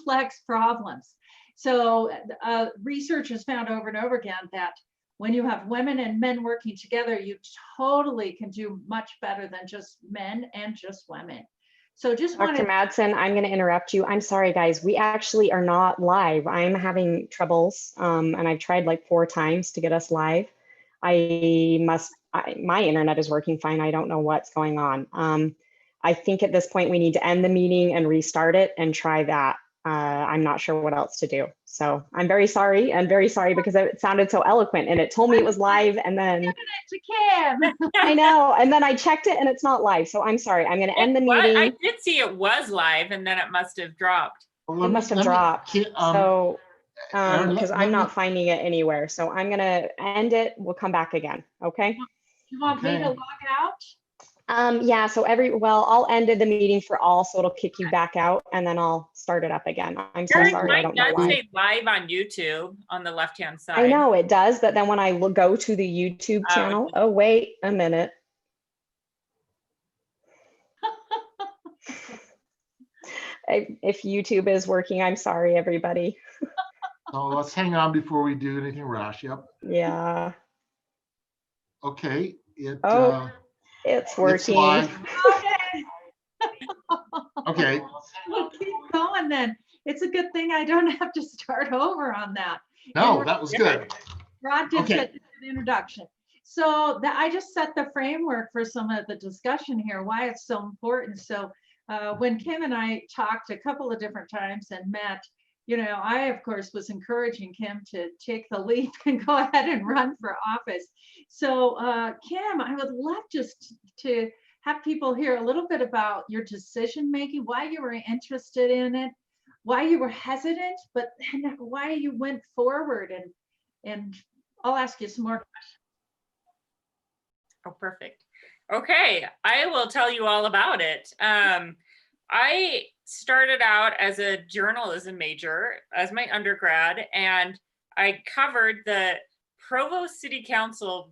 complex problems. So research has found over and over again that when you have women and men working together, you totally can do much better than just men and just women. So just Dr. wanted, Madsen, I'm going to interrupt you. I'm sorry, guys. We actually are not live. I'm having troubles, and I've tried like 4 times to get us live. My internet is working fine. I don't know what's going on. I think at this point we need to end the meeting and restart it and try that. I'm not sure what else to do. So I'm very sorry, and very sorry because it sounded so eloquent and it told me it was live, and then giving it to Kim. I know, and then I checked it and it's not live. So I'm sorry. I'm going to end the meeting. I did see it was live and then it must have dropped. It must have dropped. So because I'm not finding it anywhere. So I'm going to end it. We'll come back again. Okay. You want me to log out? Yeah, so I'll end the meeting for all, so it'll kick you back out and then I'll start it up again. I'm so sorry, I don't know It why. does say live on YouTube on the left-hand side. I know it does, but then when I go to the YouTube channel, oh, wait a minute. If YouTube is working, I'm sorry, everybody. So let's hang on before we do anything rash. Yep. Yeah. Okay. It's working. Okay. We'll keep going then. It's a good thing I don't have to start over on that. No, that was good. Rod did get an introduction. So I just set the framework for some of the discussion here, why it's so important. So when Kim and I talked a couple of different times and met, you know, I, of course, was encouraging Kim to take the leap and go ahead and run for office. So Kim, I would love just to have people hear a little bit about your decision making, why you were interested in it, why you were hesitant, but why you went forward. And I'll ask you some more questions. Oh, perfect. Okay, I will tell you all about it. I started out as a journalism major as my undergrad, and I covered the Provo City Council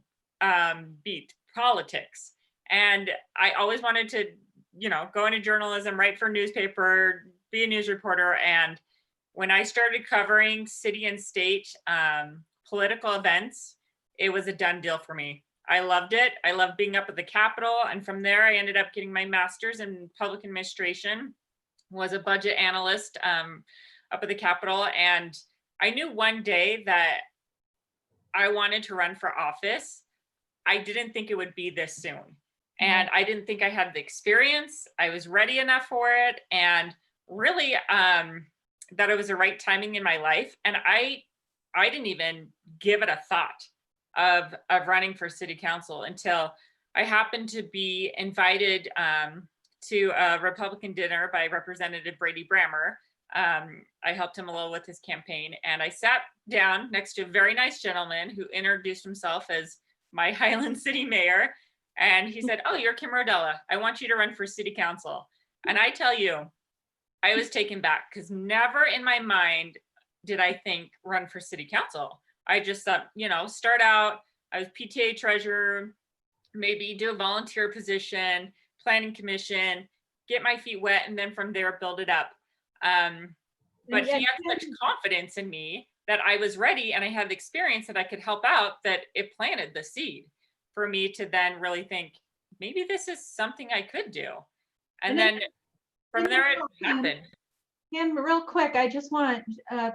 beat, politics. And I always wanted to, you know, go into journalism, write for a newspaper, be a news reporter. And when I started covering city and state political events, it was a done deal for me. I loved it. I loved being up at the Capitol. And from there, I ended up getting my master's in public administration, was a budget analyst up at the Capitol. And I knew one day that I wanted to run for office. I didn't think it would be this soon. And I didn't think I had the experience. I was ready enough for it. And really that it was the right timing in my life. And I didn't even give it a thought of running for city council until I happened to be invited to a Republican dinner by Representative Brady Brammer. I helped him a little with his campaign, and I sat down next to a very nice gentleman who introduced himself as my Highland City mayor. And he said, "Oh, you're Kim Rodella. I want you to run for city council." And I tell you, I was taken back because never in my mind did I think run for city council. I just thought, you know, start out, I was PTA treasurer, maybe do a volunteer position, planning commission, get my feet wet, and then from there build it up. But he had such confidence in me that I was ready and I had the experience that I could help out, that it planted the seed for me to then really think, maybe this is something I could do. And then from there it happened. Kim, real quick, I just want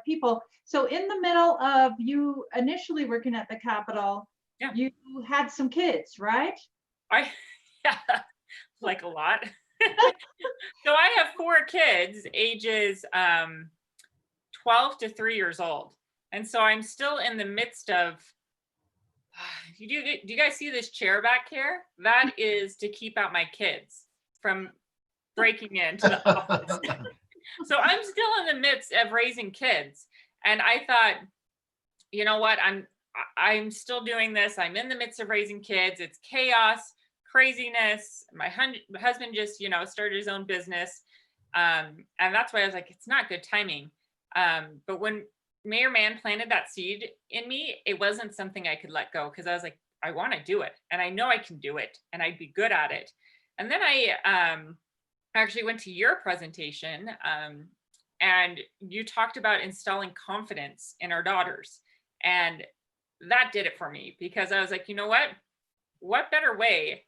people, so in the middle of you initially working at the Capitol, you had some kids, right? Yeah, like a lot. So I have 4 kids, ages 12 to 3 years old. And so I'm still in the midst of, do you guys see this chair back here? That is to keep out my kids from breaking into the office. So I'm still in the midst of raising kids. And I thought, you know what, I'm still doing this. I'm in the midst of raising kids. It's chaos, craziness. My husband just, you know, started his own business. And that's why I was like, it's not good timing. But when Mayor Mann planted that seed in me, it wasn't something I could let go, because I was like, I want to do it. And I know I can do it and I'd be good at it. And then I actually went to your presentation And you talked about instilling confidence in our daughters. And that did it for me, because I was like, you know what better way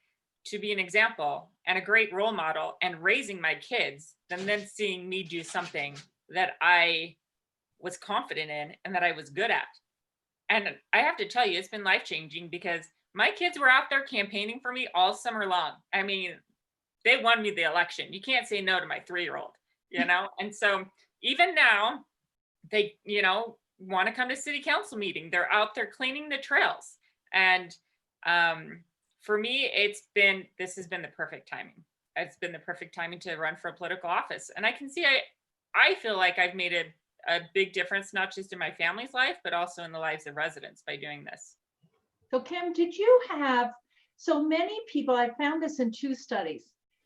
to be an example and a great role model and raising my kids than then seeing me do something that I was confident in and that I was good at. And I have to tell you, it's been life-changing, because my kids were out there campaigning for me all summer long. I mean, they won me the election. You can't say no to my 3-year-old, you know? And so even now, they, want to come to city council meeting. They're out there cleaning the trails. And for me, this has been the perfect timing. It's been the perfect timing to run for a political office. And I can see, I feel like I've made a big difference, not just in my family's life, but also in the lives of residents by doing this. So Kim, did you have, so many people, I found this in 2 studies,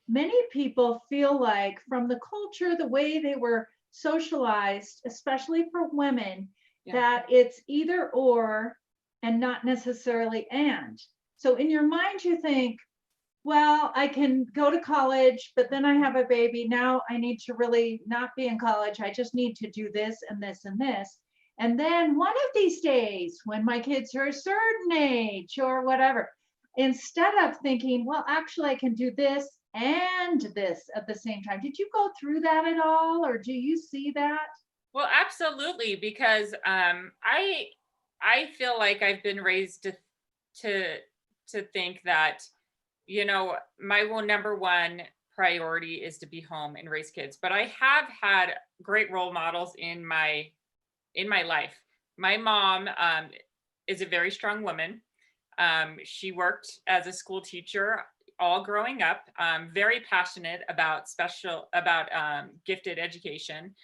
many people feel like from the culture, the way they were socialized, especially for women, that it's either or and not necessarily and. So in your mind, you think, well, I can go to college, but then I have a baby. Now I need to really not be in college. I just need to do this and this and this. And then one of these days, when my kids are a certain age or whatever, instead of thinking, well, actually, I can do this and this at the same time. Did you go through that at all, or do you see that? Well, absolutely, because I feel like I've been raised to think that, my number one priority is to be home and raise kids. But I have had great role models in my life. My mom is a very strong woman. She worked as a school teacher all growing up, very passionate about gifted education.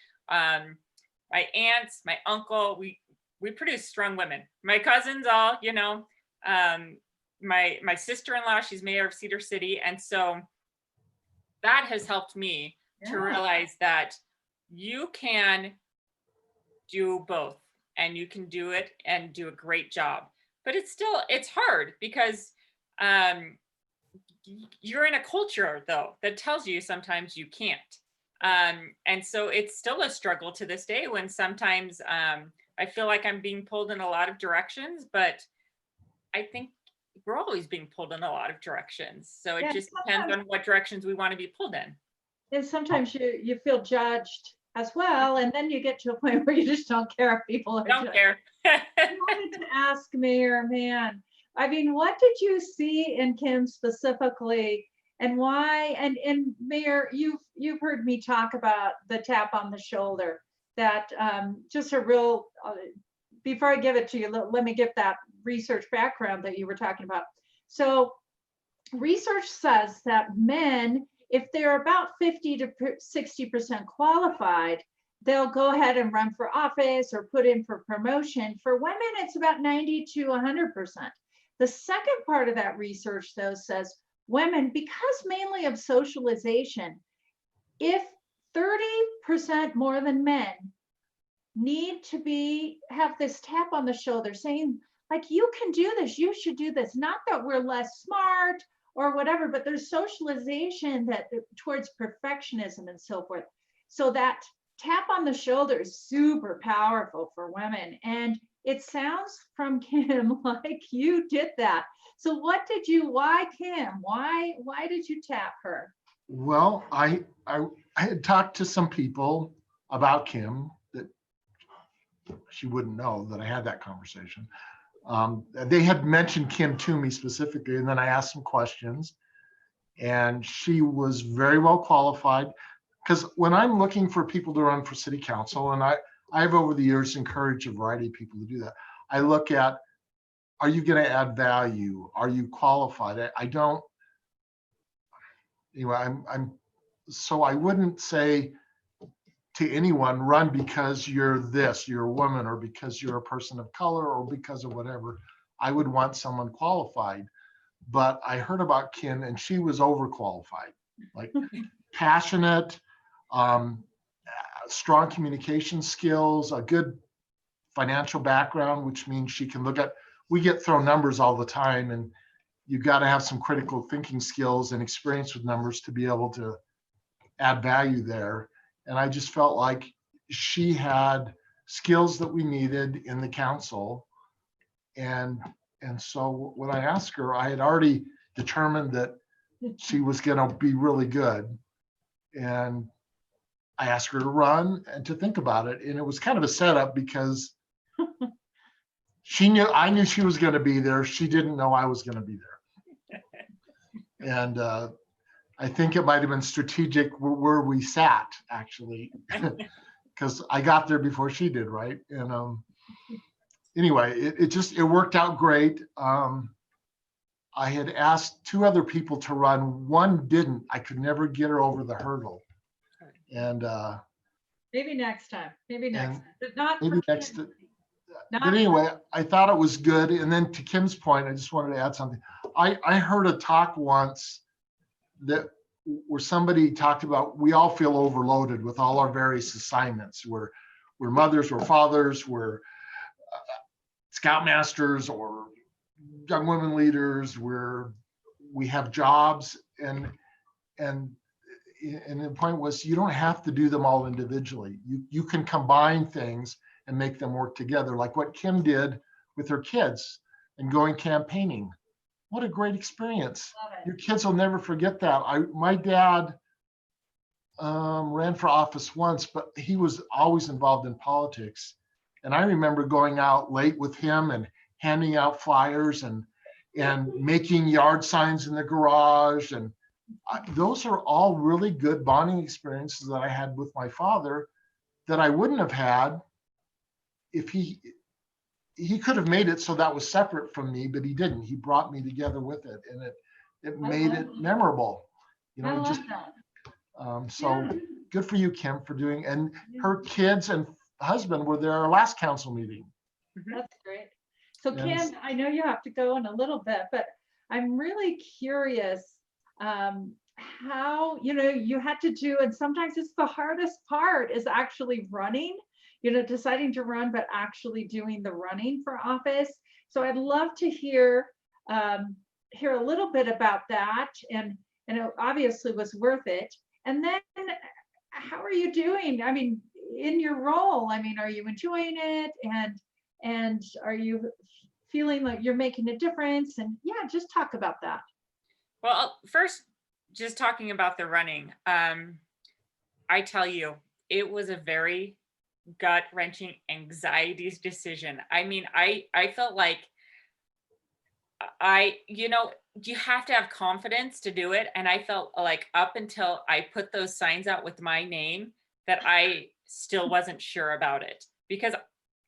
My aunts, my uncle, we produce strong women. My cousins all, my sister-in-law, she's mayor of Cedar City. And so that has helped me to realize that you can do both, and you can do it and do a great job. But it's hard, because you're in a culture, though, that tells you sometimes you can't. And so it's still a struggle to this day, when sometimes I feel like I'm being pulled in a lot of directions, but I think we're always being pulled in a lot of directions. So it just depends on what directions we want to be pulled in. And sometimes you feel judged as well, and then you get to a point where you just don't care if people are Don't care. I wanted to ask Mayor Mann, I mean, what did you see in Kim specifically, and why? And Mayor, you've heard me talk about the tap on the shoulder, that just a real, before I give it to you, let me give that research background that you were talking about. So research says that men, if they're about 50 to 60% qualified, they'll go ahead and run for office or put in for promotion. For women, it's about 90 to 100%. The second part of that research, though, says women, because mainly of socialization, if 30% more than men need to have this tap on the shoulder saying, like, you can do this, you should do this. Not that we're less smart or whatever, but there's socialization that towards perfectionism and so forth. So that tap on the shoulder is super powerful for women. And it sounds from Kim like you did that. So why Kim? Why did you tap her? Well, I had talked to some people about Kim that she wouldn't know that I had that conversation. They had mentioned Kim to me specifically, and then I asked some questions, and she was very well qualified. Because when I'm looking for people to run for city council, and I've over the years encouraged a variety of people to do that, I look at, are you going to add value? Are you qualified? I don't, so I wouldn't say to anyone, run because you're this, you're a woman, or because you're a person of color, or because of whatever. I would want someone qualified. But I heard about Kim, and she was overqualified, like passionate, strong communication skills, a good financial background, which means she can we get thrown numbers all the time, and you've got to have some critical thinking skills and experience with numbers to be able to add value there. And I just felt like she had skills that we needed in the council. And so when I asked her, I had already determined that she was going to be really good. And I asked her to run and to think about it. And it was kind of a setup because I knew she was going to be there. She didn't know I was going to be there. And I think it might have been strategic where we sat, actually, because I got there before she did, right? And anyway, it worked out great. I had asked 2 other people to run. One didn't. I could never get her over the hurdle. And Maybe next time, but not maybe for next. Kim. But Not- anyway, I thought it was good. And then to Kim's point, I just wanted to add something. I heard a talk once where somebody talked about, we all feel overloaded with all our various assignments. We're mothers, we're fathers, we're scoutmasters or young women leaders, we have jobs, and the point was, you don't have to do them all individually. You can combine things and make them work together, like what Kim did with her kids and going campaigning. What a great experience. Love it. Your kids will never forget that. My dad ran for office once, but he was always involved in politics. And I remember going out late with him and handing out flyers and making yard signs in the garage. And those are all really good bonding experiences that I had with my father that I wouldn't have had if he could have made it so that was separate from me, but he didn't. He brought me together with it, and it made it memorable. You I know, love just that. so Yeah. good for you, Kim, for doing. And Yeah. her kids and husband were there our last council meeting. That's great. So Yes. Kim, I know you have to go in a little bit, but I'm really curious how, you had to do, and sometimes it's the hardest part is actually running, deciding to run, but actually doing the running for office. So I'd love to hear a little bit about that, and it obviously was worth it. And then how are you doing? I mean, in your role, are you enjoying it? And are you feeling like you're making a difference? And yeah, just talk about that. Well, first, just talking about the running, I tell you, it was a very gut-wrenching anxieties decision. I felt like you have to have confidence to do it. And I felt like up until I put those signs out with my name that I still wasn't sure about it, because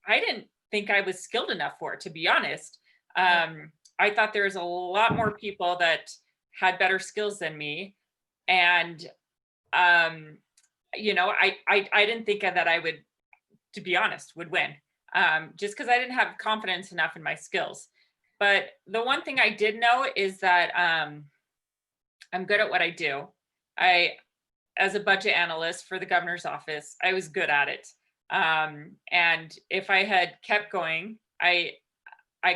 I didn't think I was skilled enough for it, to be honest. I thought there was a lot more people that had better skills than me. And, I didn't think that I would, to be honest, would win, just because I didn't have confidence enough in my skills. But the one thing I did know is that I'm good at what I do. As a budget analyst for the governor's office, I was good at it. And if I had kept going, I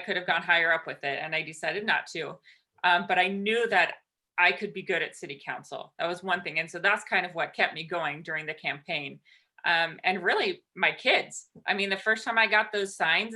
could have gone higher up with it, and I decided not to. But I knew that I could be good at city council. That was one thing. And so that's kind of what kept me going during the campaign. And really my kids. The first time I got those signs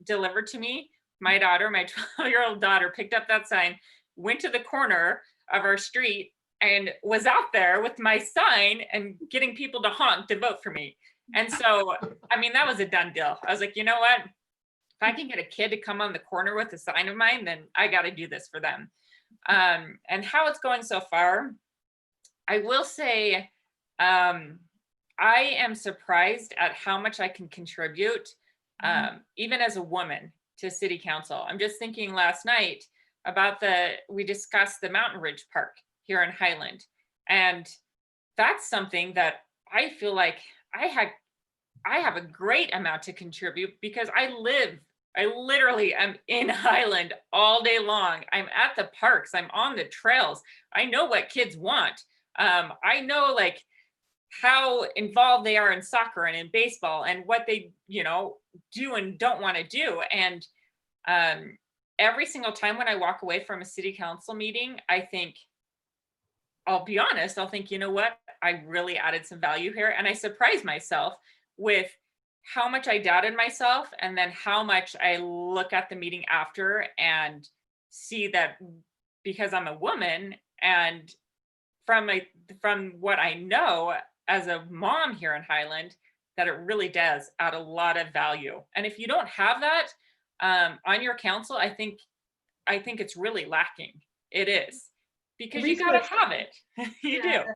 delivered to me, my 12-year-old daughter picked up that sign, went to the corner of our street, and was out there with my sign and getting people to honk to vote for me. And so, that was a done deal. I was like, you know what? If I can get a kid to come on the corner with a sign of mine, then I got to do this for them. And how it's going so far, I will say, I am surprised at how much I can contribute, even as a woman, to city council. I'm just thinking last night about we discussed the Mountain Ridge Park here in Highland. And that's something that I feel like I have a great amount to contribute, because I literally am in Highland all day long. I'm at the parks, I'm on the trails. I know what kids want. I know how involved they are in soccer and in baseball, and what they, do and don't want to do. And every single time when I walk away from a city council meeting, I think, I'll be honest, I'll think, you know what, I really added some value here. And I surprised myself with how much I doubted myself, and then how much I look at the meeting after and see that because I'm a woman, and from what I know as a mom here in Highland, that it really does add a lot of value. And if you don't have that on your council, I think it's really lacking. It is, because you got to Research. have it. You Yeah, do.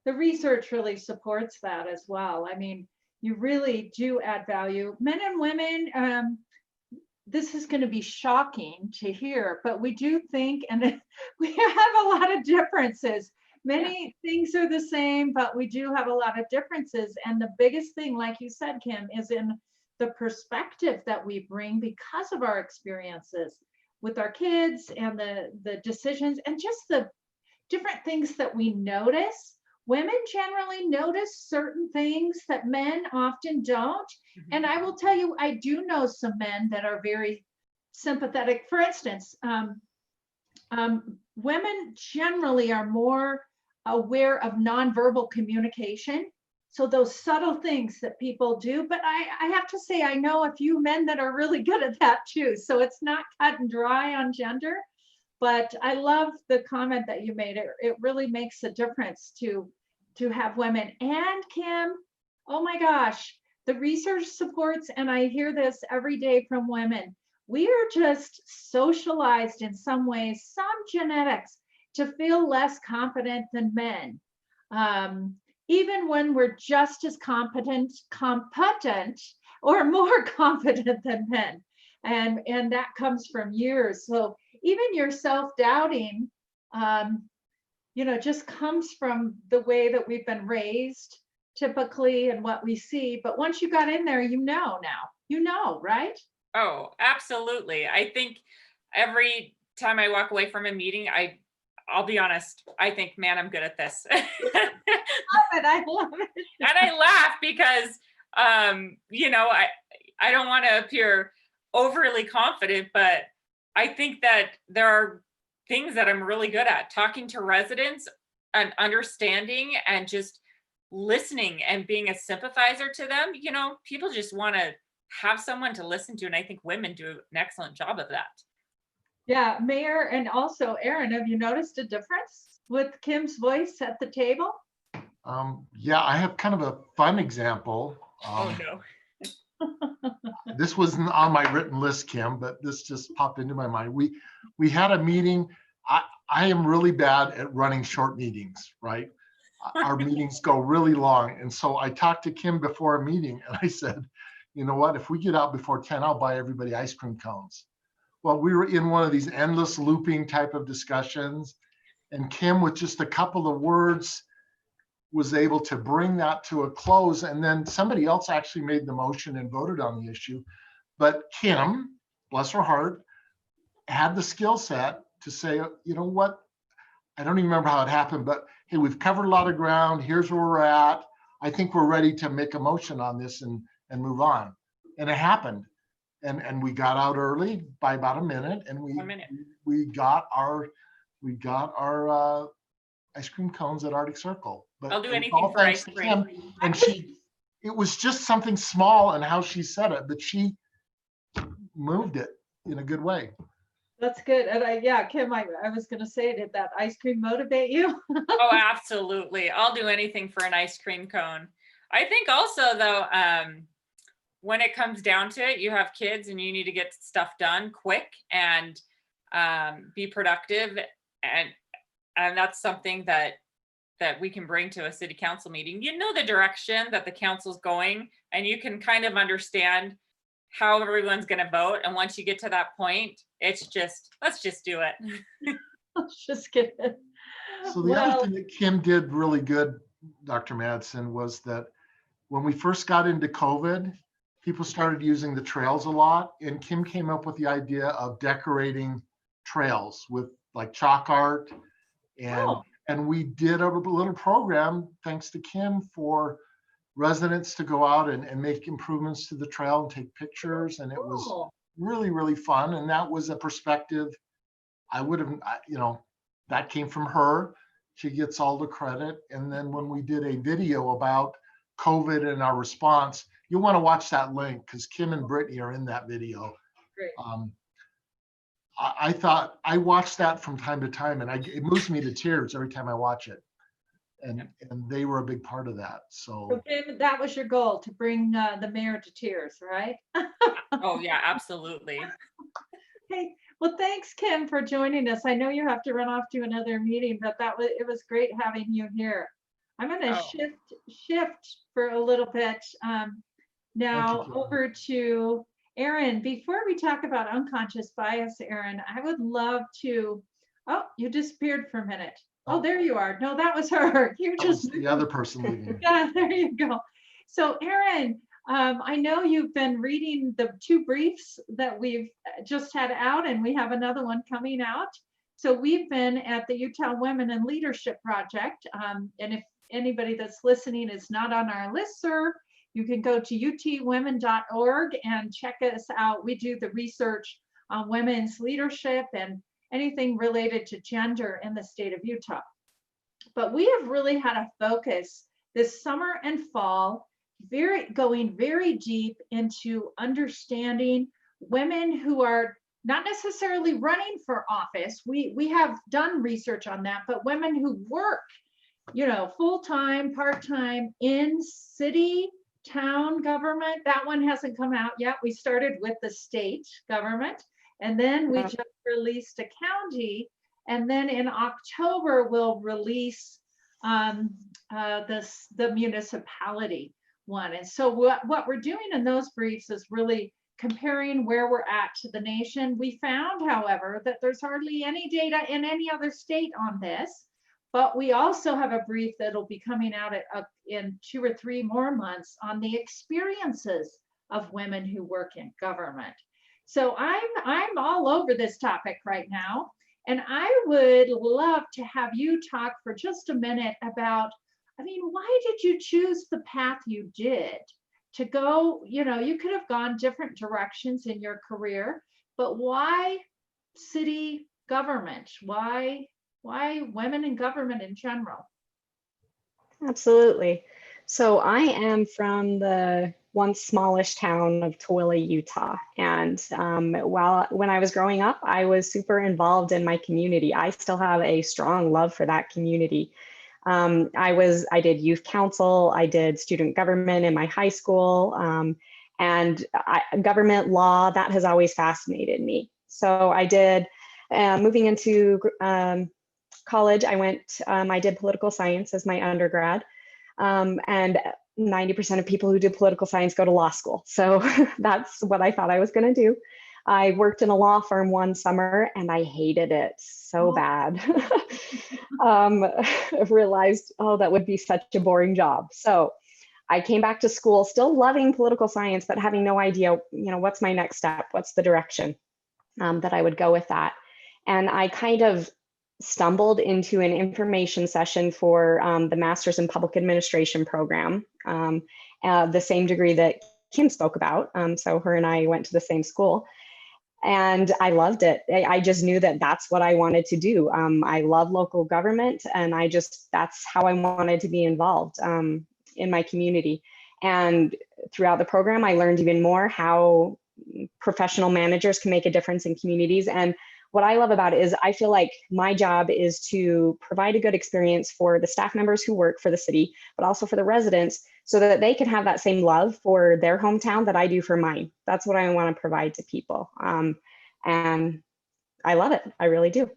the research really supports that as well. I mean, you really do add value. Men and women, this is going to be shocking to hear, but we do think, and we have a lot of differences. Many things are the same, but we do have a lot of differences. And the biggest thing, like you said, Kim, is in the perspective that we bring because of our experiences with our kids, and the decisions, and just the different things that we notice. Women generally notice certain things that men often don't. And I will tell you, I do know some men that are very sympathetic. For instance, women generally are more aware of nonverbal communication. So those subtle things that people do, but I have to say, I know a few men that are really good at that too. So it's not cut and dry on gender, but I love the comment that you made. It really makes a difference to have women. And Kim, oh my gosh, the research supports, and I hear this every day from women, we are just socialized in some ways, some genetics, to feel less confident than men. Even when we're just as competent, or more confident than men. And that comes from years. So even your self-doubting, just comes from the way that we've been raised typically and what we see. But once you got in there, now, right? Oh, absolutely. I think every time I walk away from a meeting, I'll be honest, I think, man, I'm good at this. I love it. And I laugh because, I don't want to appear overly confident, but I think that there are things that I'm really good at: talking to residents and understanding and just listening and being a sympathizer to them. People just want to have someone to listen to. And I think women do an excellent job of that. Yeah, Mayor, and also Aaron, have you noticed a difference with Kim's voice at the table? Yeah, I have kind of a fun example. Oh no. This wasn't on my written list, Kim, but this just popped into my mind. We had a meeting. I am really bad at running short meetings, right? Our meetings go really long. And so I talked to Kim before a meeting, and I said, you know what, if we get out before 10, I'll buy everybody ice cream cones. Well, we were in one of these endless looping type of discussions, and Kim, with just a couple of words, was able to bring that to a close. And then somebody else actually made the motion and voted on the issue. But Kim, bless her heart, had the skill set to say, you know what, I don't even remember how it happened, but hey, we've covered a lot of ground. Here's where we're at. I think we're ready to make a motion on this and move on. And it happened. And we got out early by about a minute, and we got our ice cream cones at Arctic Circle. But I'll do anything for ice cream. And it was just something small and how she said it, but she moved it in a good way. That's good. And Kim, I was going to say, did that ice cream motivate you? Oh, absolutely. I'll do anything for an ice cream cone. I think also, though, when it comes down to it, you have kids and you need to get stuff done quick and be productive. And that's something that we can bring to a city council meeting. The direction that the council's going, and you can kind of understand how everyone's going to vote. And once you get to that point, it's just, let's just do it. Let's just get it. So the other thing that Kim did really good, Dr. Madsen, was that when we first got into COVID, people started using the trails a lot. And Kim came up with the idea of decorating trails with like chalk art. And we did a little program, thanks to Kim, for residents to go out and make improvements to the trail and take pictures. And it was really, really fun. And that was a perspective I would have, that came from her. she gets all the credit. And then when we did a video about COVID and our response, you'll want to watch that link because Kim and Brittany are in that video. Great. I thought I watched that from time to time, and it moves me to tears every time I watch it. And they were a big part of that. So Okay, that was your goal, to bring the mayor to tears, right? Oh yeah, absolutely. Hey, well, thanks, Kim, for joining us. I know you have to run off to another meeting, but it was great having you here. I'm going to Oh. shift for a little bit now Kim. over to Erin. Before we talk about unconscious bias, Erin, I would love to. Oh, you disappeared for a minute. Oh, there you are. No, that was her. You That was just the other person leaving. Yeah, there you go. So, Erin, I know you've been reading the 2 briefs that we've just had out, and we have another one coming out. So we've been at the Utah Women in Leadership Project. And if anybody that's listening is not on our listserv, you can go to utwomen.org and check us out. We do the research on women's leadership and anything related to gender in the state of Utah. But we have really had a focus this summer and fall, going very deep into understanding women who are not necessarily running for office. We have done research on that, but women who work, full-time, part-time in city, town government. That one hasn't come out yet. We started with the state government, and then we just released a county. And then in October, we'll release the municipality one. And so what we're doing in those briefs is really comparing where we're at to the nation. We found, however, that there's hardly any data in any other state on this, but we also have a brief that'll be coming out in 2 or 3 more months on the experiences of women who work in government. So I'm all over this topic right now. And I would love to have you talk for just a minute about, why did you choose the path you did to go? You could have gone different directions in your career, but why city government? Why women in government in general? Absolutely. So I am from the once smallish town of Tooele, Utah. And when I was growing up, I was super involved in my community. I still have a strong love for that community. I did youth council, I did student government in my high school, and government law, that has always fascinated me. So I did, moving into college, I did political science as my undergrad. And 90% of people who do political science go to law school. So that's what I thought I was going to do. I worked in a law firm one summer and I hated it so bad. I realized, that would be such a boring job. So I came back to school, still loving political science, but having no idea, what's my next step? What's the direction that I would go with that? And I kind of stumbled into an information session for the Master's in Public Administration program, the same degree that Kim spoke about. So her and I went to the same school. And I loved it. I just knew that that's what I wanted to do. I love local government, and that's how I wanted to be involved in my community. And throughout the program, I learned even more how professional managers can make a difference in communities. And what I love about it is I feel like my job is to provide a good experience for the staff members who work for the city, but also for the residents, so that they can have that same love for their hometown that I do for mine. That's what I want to provide to people. And I love it. I really do.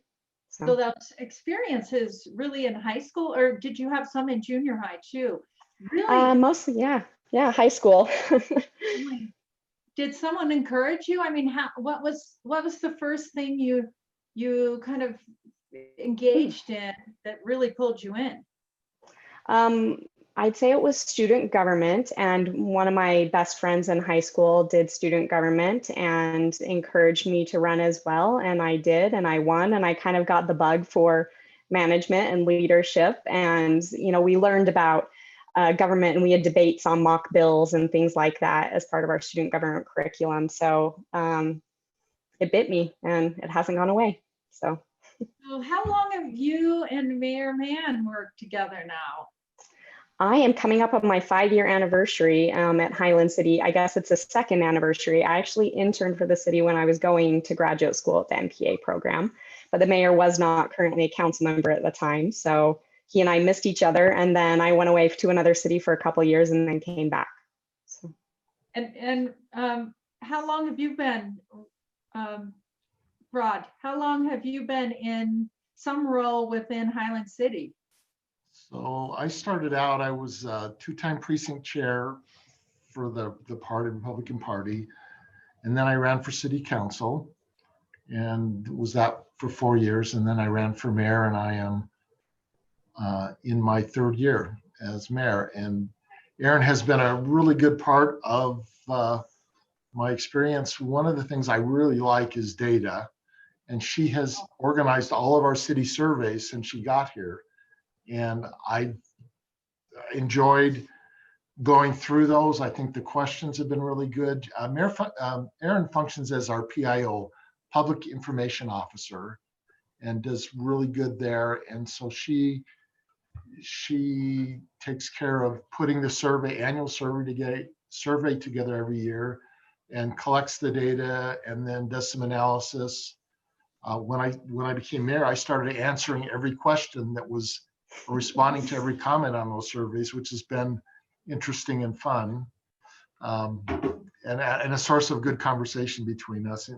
So that experience is really in high school, or did you have some in junior high too? Really? Mostly, yeah. Yeah, high school. Did someone encourage you? What was the first thing you kind of engaged in that really pulled you in? I'd say it was student government, and one of my best friends in high school did student government and encouraged me to run as well. And I did, and I won, and I kind of got the bug for management and leadership. And, we learned about government, and we had debates on mock bills and things like that as part of our student government curriculum. So it bit me, and it hasn't gone away. So So how long have you and Mayor Mann worked together now? I am coming up on my 5-year anniversary at Highland City. I guess it's a second anniversary. I actually interned for the city when I was going to graduate school at the MPA program, but the mayor was not currently a council member at the time. So he and I missed each other, and then I went away to another city for a couple of years and then came back. So. And how long have you been, Rod, how long have you been in some role within Highland City? So I started out, I was a 2-time precinct chair for the party, Republican Party. And then I ran for city council and was that for 4 years. And then I ran for mayor, and I am in my 3rd year as mayor. And Erin has been a really good part of my experience. One of the things I really like is data. And she has organized all of our city surveys since she got here. And I enjoyed going through those. I think the questions have been really good. Erin functions as our PIO, Public Information Officer, and does really good there. And so she takes care of putting the annual survey together every year, and collects the data and then does some analysis. When I became mayor, I started answering every question that was responding to every comment on those surveys, which has been interesting and fun, and a source of good conversation between us.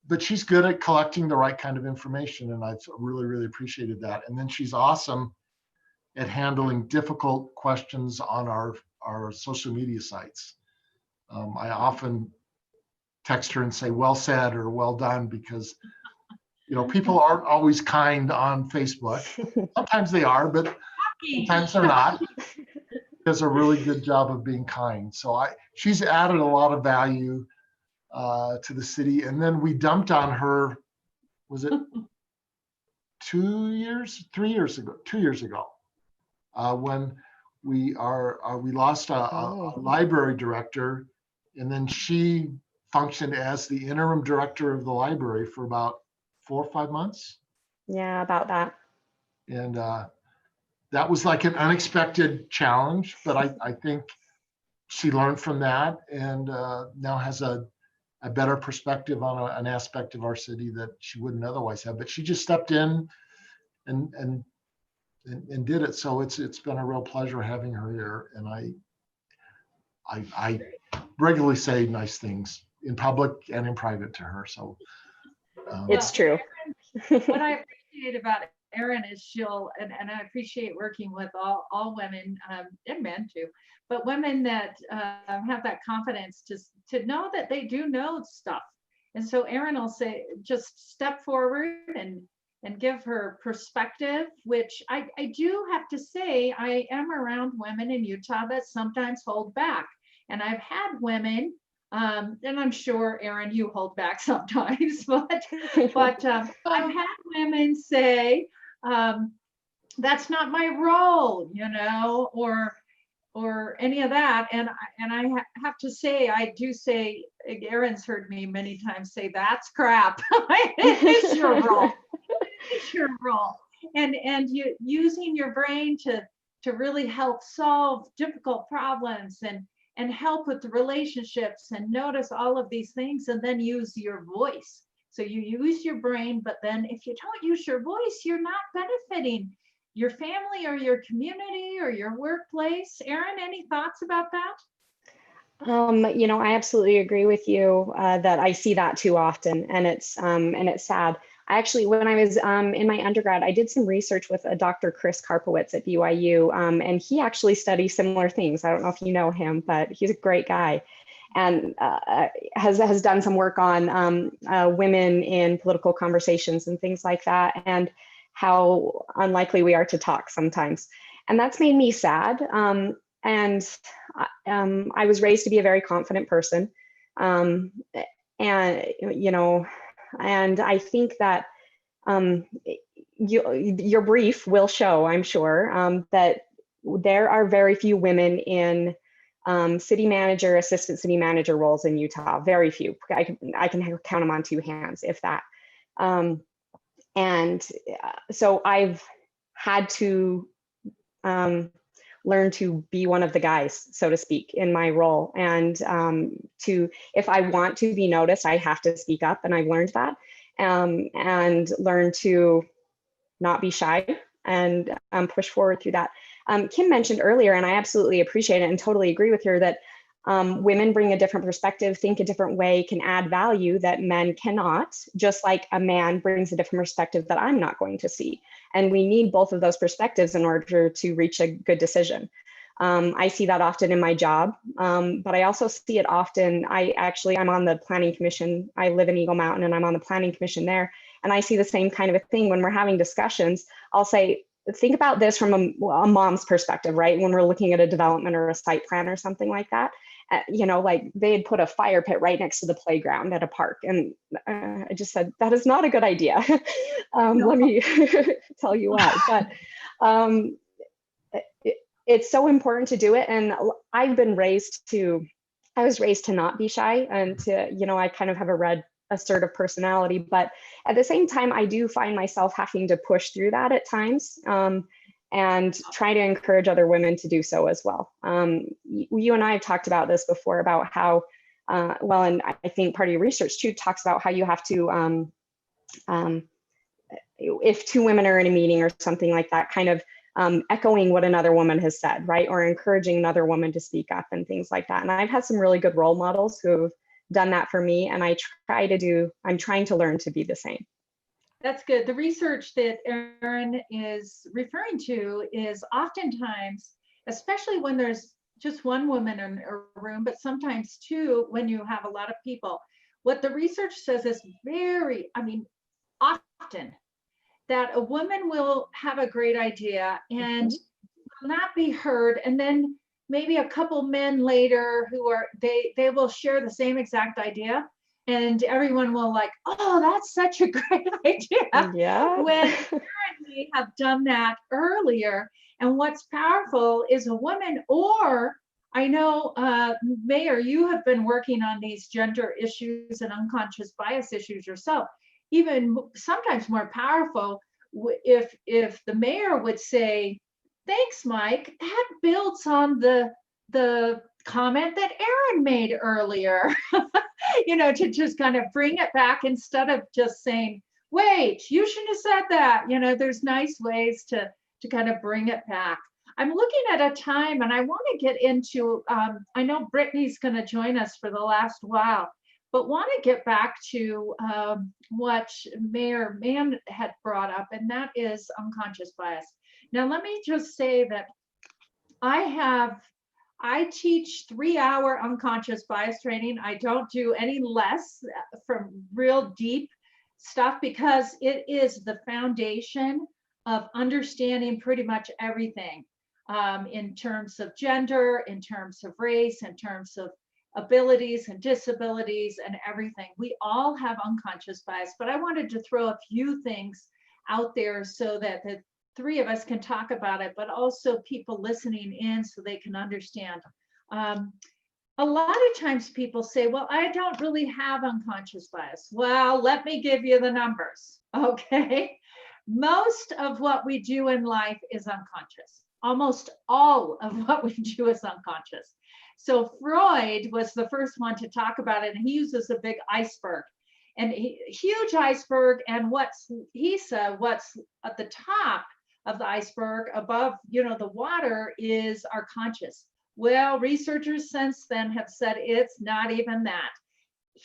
But she's good at collecting the right kind of information, and I've really, really appreciated that. And then she's awesome at handling difficult questions on our social media sites. I often text her and say, well said or well done, because people aren't always kind on Facebook. Sometimes they are, but sometimes they're not. She does a really good job of being kind. So she's added a lot of value to the city. And then we dumped on her, was it 2 years, 3 years ago, 2 years ago, when we lost a library director, and then she functioned as the interim director of the library for about 4 or 5 months. Yeah, about that. And that was like an unexpected challenge, but I think she learned from that, and now has a better perspective on an aspect of our city that she wouldn't otherwise have. But she just stepped in and did it. So it's been a real pleasure having her here. And I regularly say nice things in public and in private to her. So it's true. What I appreciate about Erin is and I appreciate working with all women and men too, but women that have that confidence to know that they do know stuff. And so Erin will say, just step forward and give her perspective, which I do have to say, I am around women in Utah that sometimes hold back. And I've had women, and I'm sure, Erin, you hold back sometimes, but I've had women say, that's not my role, or any of that. And I have to say, I do say, Erin's heard me many times say, that's crap. It is your role. It's your role. And you using your brain to really help solve difficult problems and help with the relationships and notice all of these things, and then use your voice. So you use your brain, but then if you don't use your voice, you're not benefiting your family or your community or your workplace. Erin, any thoughts about that? I absolutely agree with you that I see that too often, and it's sad. I actually, when I was in my undergrad, I did some research with a Dr. Chris Karpowitz at BYU, and he actually studies similar things. I don't know if you know him, but he's a great guy, and has done some work on women in political conversations and things like that, and how unlikely we are to talk sometimes. And that's made me sad. And I was raised to be a very confident person. And I think that your brief will show, I'm sure, that there are very few women in city manager, assistant city manager roles in Utah. Very few. I can count them on 2 hands, if that. And so I've had to learn to be one of the guys, so to speak, in my role. And if I want to be noticed, I have to speak up. And I've learned that, and learn to not be shy and push forward through that. Kim mentioned earlier, and I absolutely appreciate it and totally agree with her, that women bring a different perspective, think a different way, can add value that men cannot, just like a man brings a different perspective that I'm not going to see. And we need both of those perspectives in order to reach a good decision. I see that often in my job, but I also see it often. I'm on the planning commission. I live in Eagle Mountain and I'm on the planning commission there. And I see the same kind of a thing when we're having discussions. I'll say, think about this from a mom's perspective, right? When we're looking at a development or a site plan or something like that. Like they had put a fire pit right next to the playground at a park. And I just said, that is not a good idea. Let me tell you why. But it's so important to do it. And I was raised to not be shy and to, I kind of have a red assertive personality, but at the same time, I do find myself having to push through that at times. And try to encourage other women to do so as well. You and I have talked about this before, about how, and I think part of your research too talks about how you have to, if two women are in a meeting or something like that, kind of echoing what another woman has said, right? Or encouraging another woman to speak up and things like that. And I've had some really good role models who've done that for me. And I'm trying to learn to be the same. That's good. The research that Erin is referring to is oftentimes, especially when there's just one woman in a room, but sometimes two when you have a lot of people. What the research says is often that a woman will have a great idea and will not be heard. And then maybe a couple men later they will share the same exact idea. And everyone will like, oh, that's such a great idea. Yeah. When we have done that earlier. And what's powerful is a woman, or I know, Mayor, you have been working on these gender issues and unconscious bias issues yourself. Even sometimes more powerful if the mayor would say, thanks, Mike. That builds on the comment that Erin made earlier. To just kind of bring it back instead of just saying, wait, you shouldn't have said that. There's nice ways to kind of bring it back. I'm looking at a time and I want to get into, I know Brittany's going to join us for the last while, but want to get back to what Mayor Mann had brought up, and that is unconscious bias. Now, let me just say that I teach 3-hour unconscious bias training. I don't do any less from real deep stuff because it is the foundation of understanding pretty much everything in terms of gender, in terms of race, in terms of abilities and disabilities and everything. We all have unconscious bias, but I wanted to throw a few things out there so that the three of us can talk about it, but also people listening in so they can understand. A lot of times people say, well, I don't really have unconscious bias. Well, let me give you the numbers, okay? Most of what we do in life is unconscious. Almost all of what we do is unconscious. So Freud was the first one to talk about it, and he uses a big iceberg. And huge iceberg, and he said what's at the top of the iceberg above, the water is our conscious. Well, researchers since then have said it's not even that.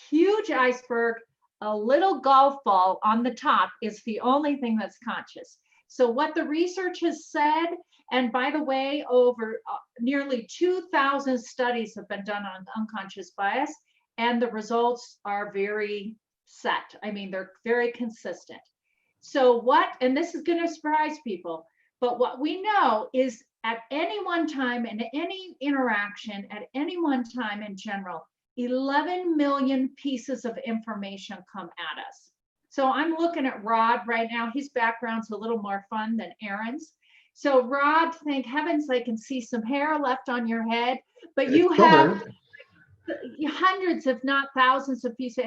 Huge iceberg, a little golf ball on the top is the only thing that's conscious. So what the research has said, and by the way, over nearly 2,000 studies have been done on unconscious bias, and the results are very set. They're very consistent. So and this is going to surprise people, but what we know is at any one time in any interaction, at any one time in general, 11 million pieces of information come at us. So I'm looking at Rod right now. His background's a little more fun than Erin's. So Rod, thank heavens I can see some hair left on your head, but you have hundreds, if not thousands of pieces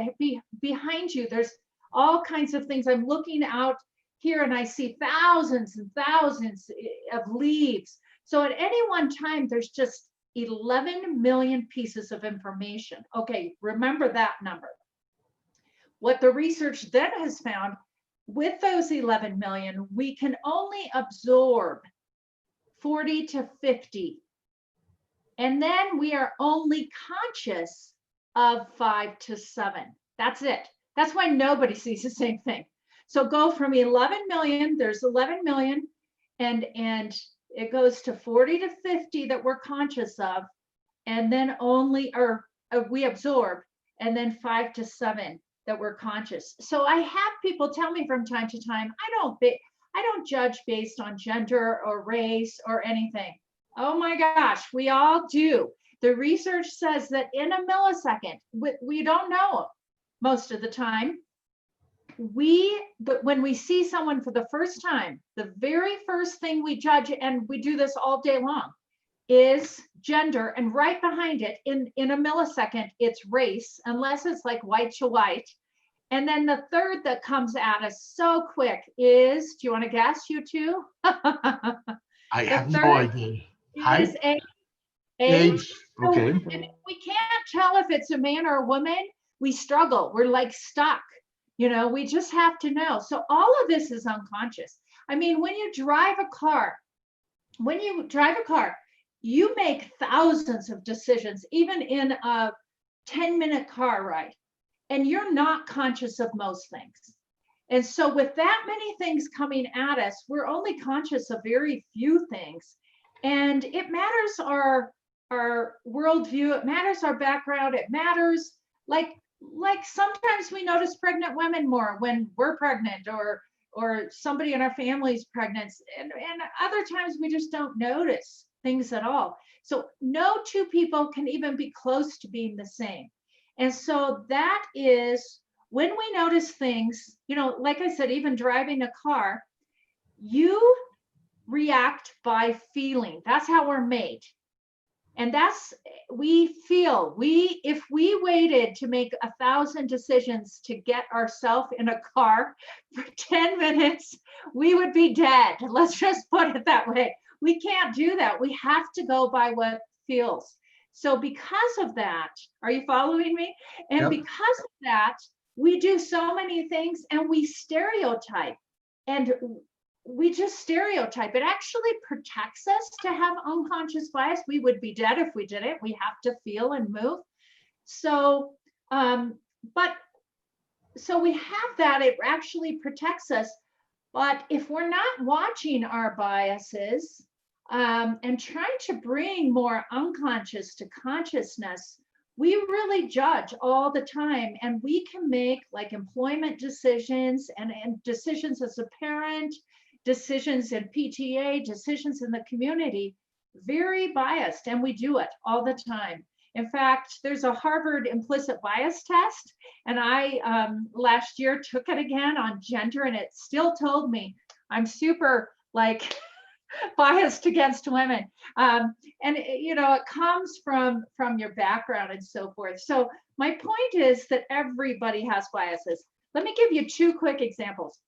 behind you. There's all kinds of things. I'm looking out here and I see thousands and thousands of leaves. So at any one time, there's just 11 million pieces of information. Okay, remember that number. What the research then has found, with those 11 million, we can only absorb 40 to 50. And then we are only conscious of 5 to 7. That's it. That's why nobody sees the same thing. So go from 11 million, there's 11 million, and it goes to 40 to 50 that we're conscious of, and then only, or we absorb, and then 5 to 7 that we're conscious. So I have people tell me from time to time, I don't judge based on gender or race or anything. Oh my gosh, we all do. The research says that in a millisecond, we don't know most of the time. But when we see someone for the first time, the very first thing we judge, and we do this all day long, is gender, and right behind it, in a millisecond, it's race, unless it's like white to white. And then the third that comes at us so quick is, do you want to guess, you two? I have no idea. Is age. Age. Okay. So, and we can't tell if it's a man or a woman. We struggle. We're like stuck. You know, we just have to know. So all of this is unconscious. I mean, when you drive a car, you make thousands of decisions, even in a 10-minute car ride, and you're not conscious of most things. And so with that many things coming at us, we're only conscious of very few things. And it matters our worldview, it matters our background, it matters, like sometimes we notice pregnant women more when we're pregnant, or somebody in our family's pregnant, and other times we just don't notice things at all. So no two people can even be close to being the same. And so that is when we notice things, you know, like I said, even driving a car, you react by feeling. That's how we're made. And we feel, if we waited to make 1,000 decisions to get ourselves in a car for 10 minutes, we would be dead. Let's just put it that way. We can't do that. We have to go by what feels. So because of that, are you following me? And Yep. Because of that, we do so many things, and we stereotype. And we just stereotype. It actually protects us to have unconscious bias. We would be dead if we did it. We have to feel and move. So, so we have that. It actually protects us. But if we're not watching our biases and trying to bring more unconscious to consciousness, we really judge all the time. And we can make like employment decisions and decisions as a parent, decisions in PTA, decisions in the community, very biased, and we do it all the time. In fact, there's a Harvard implicit bias test, and I last year took it again on gender, and it still told me I'm super like biased against women. And you know, it comes from your background and so forth. So my point is that everybody has biases. Let me give you two quick examples.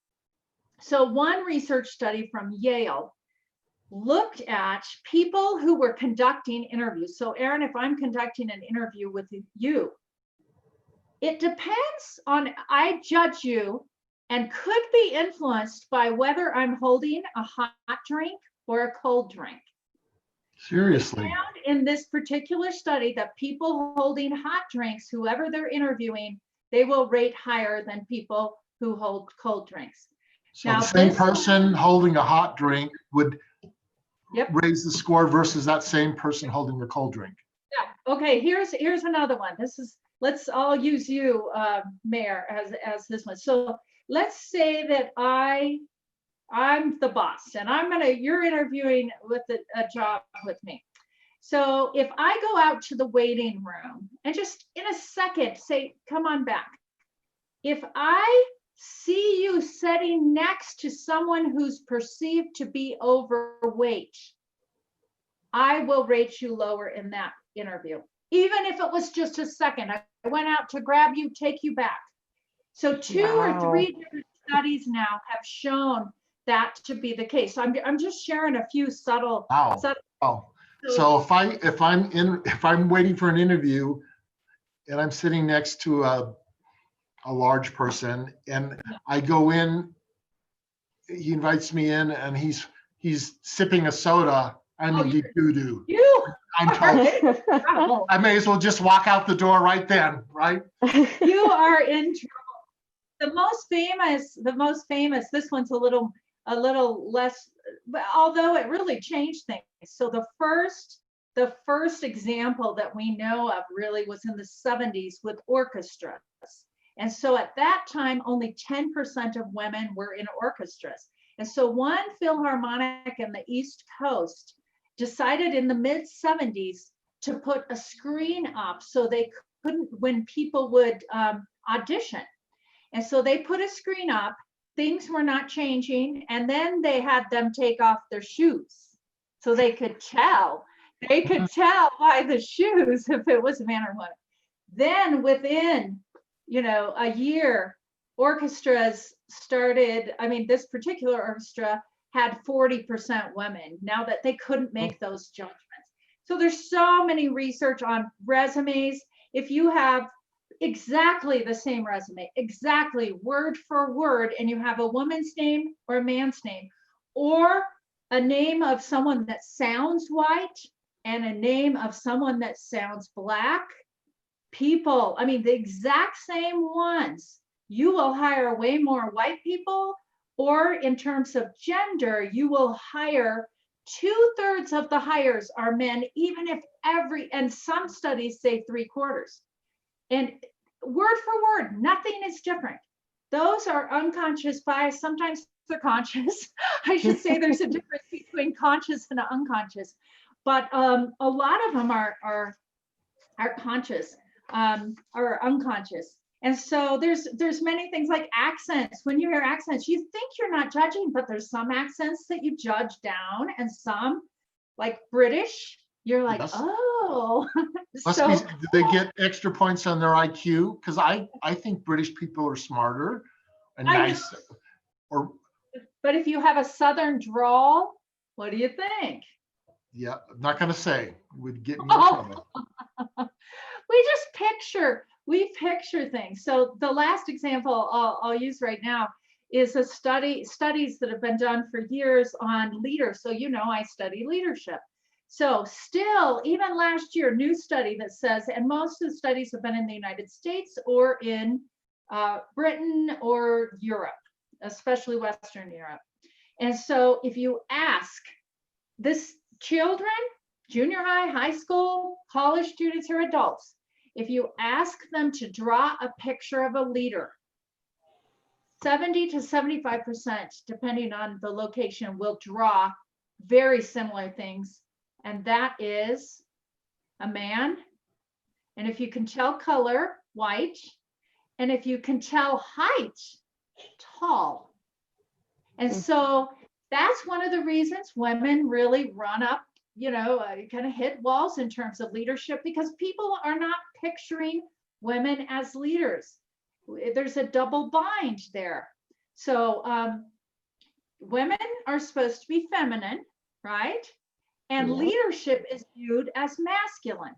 So one research study from Yale looked at people who were conducting interviews. So Erin, if I'm conducting an interview with you, it depends on, I judge you and could be influenced by whether I'm holding a hot drink or a cold drink. Seriously. We found in this particular study that people holding hot drinks, whoever they're interviewing, they will rate higher than people who hold cold drinks. So Now, the same this- person holding a hot drink would Yep. raise the score versus that same person holding a cold drink. Yeah. Okay. Here's another one. Let's all use you, Mayor, as this one. So let's say that I'm the boss, and you're interviewing with a job with me. So if I go out to the waiting room and just in a second say, come on back. If I see you sitting next to someone who's perceived to be overweight, I will rate you lower in that interview. Even if it was just a second, I went out to grab you, take you back. So two or three different studies now have shown that to be the case. So I'm just sharing a few subtle. Wow. subtle Oh, so if I'm waiting for an interview and I'm sitting next to a large person and I go in, he invites me in and he's sipping a soda, I'm in deep doo-doo. You I'm told. trouble. I may as well just walk out the door right then, right? You are in trouble. The most famous, this one's a little less, but although it really changed things. So the first example that we know of really was in the 70s with orchestras. And so at that time, only 10% of women were in orchestras. And so one Philharmonic in the East Coast decided in the mid 70s to put a screen up so they couldn't, when people would audition. And so they put a screen up, things were not changing. And then they had them take off their shoes so they could tell. They could tell by the shoes if it was a man or woman. Then within, a year, orchestras started, this particular orchestra had 40% women now that they couldn't make those judgments. So there's so many research on resumes. If you have exactly the same resume, exactly word for word, and you have a woman's name or a man's name, or a name of someone that sounds white and a name of someone that sounds black, people, the exact same ones, you will hire way more white people, or in terms of gender, you will hire 2/3 of the hires are men, even if and some studies say 3/4. And word for word, nothing is different. Those are unconscious bias. Sometimes they're conscious. I should say there's a difference between conscious and unconscious, but a lot of them are conscious or unconscious. And so there's many things like accents. When you hear accents, you think you're not judging, but there's some accents that you judge down, and some, like British, you're like, Yes. oh. Do they get extra points on their IQ? Because I think British people are smarter and nice. But if you have a Southern drawl, what do you think? Yeah, I'm not gonna say. It would get me in trouble. We picture things. So the last example I'll use right now is studies that have been done for years on leaders. So I study leadership. So still, even last year, new study that says, and most of the studies have been in the United States or in Britain or Europe, especially Western Europe. And so if you ask this children, junior high, high school, college students, or adults, if you ask them to draw a picture of a leader, 70 to 75%, depending on the location, will draw very similar things. And that is a man. And if you can tell color, white. And if you can tell height, tall. And so that's one of the reasons women really run up, kind of hit walls in terms of leadership, because people are not picturing women as leaders. There's a double bind there. So women are supposed to be feminine, right? And leadership is viewed as masculine.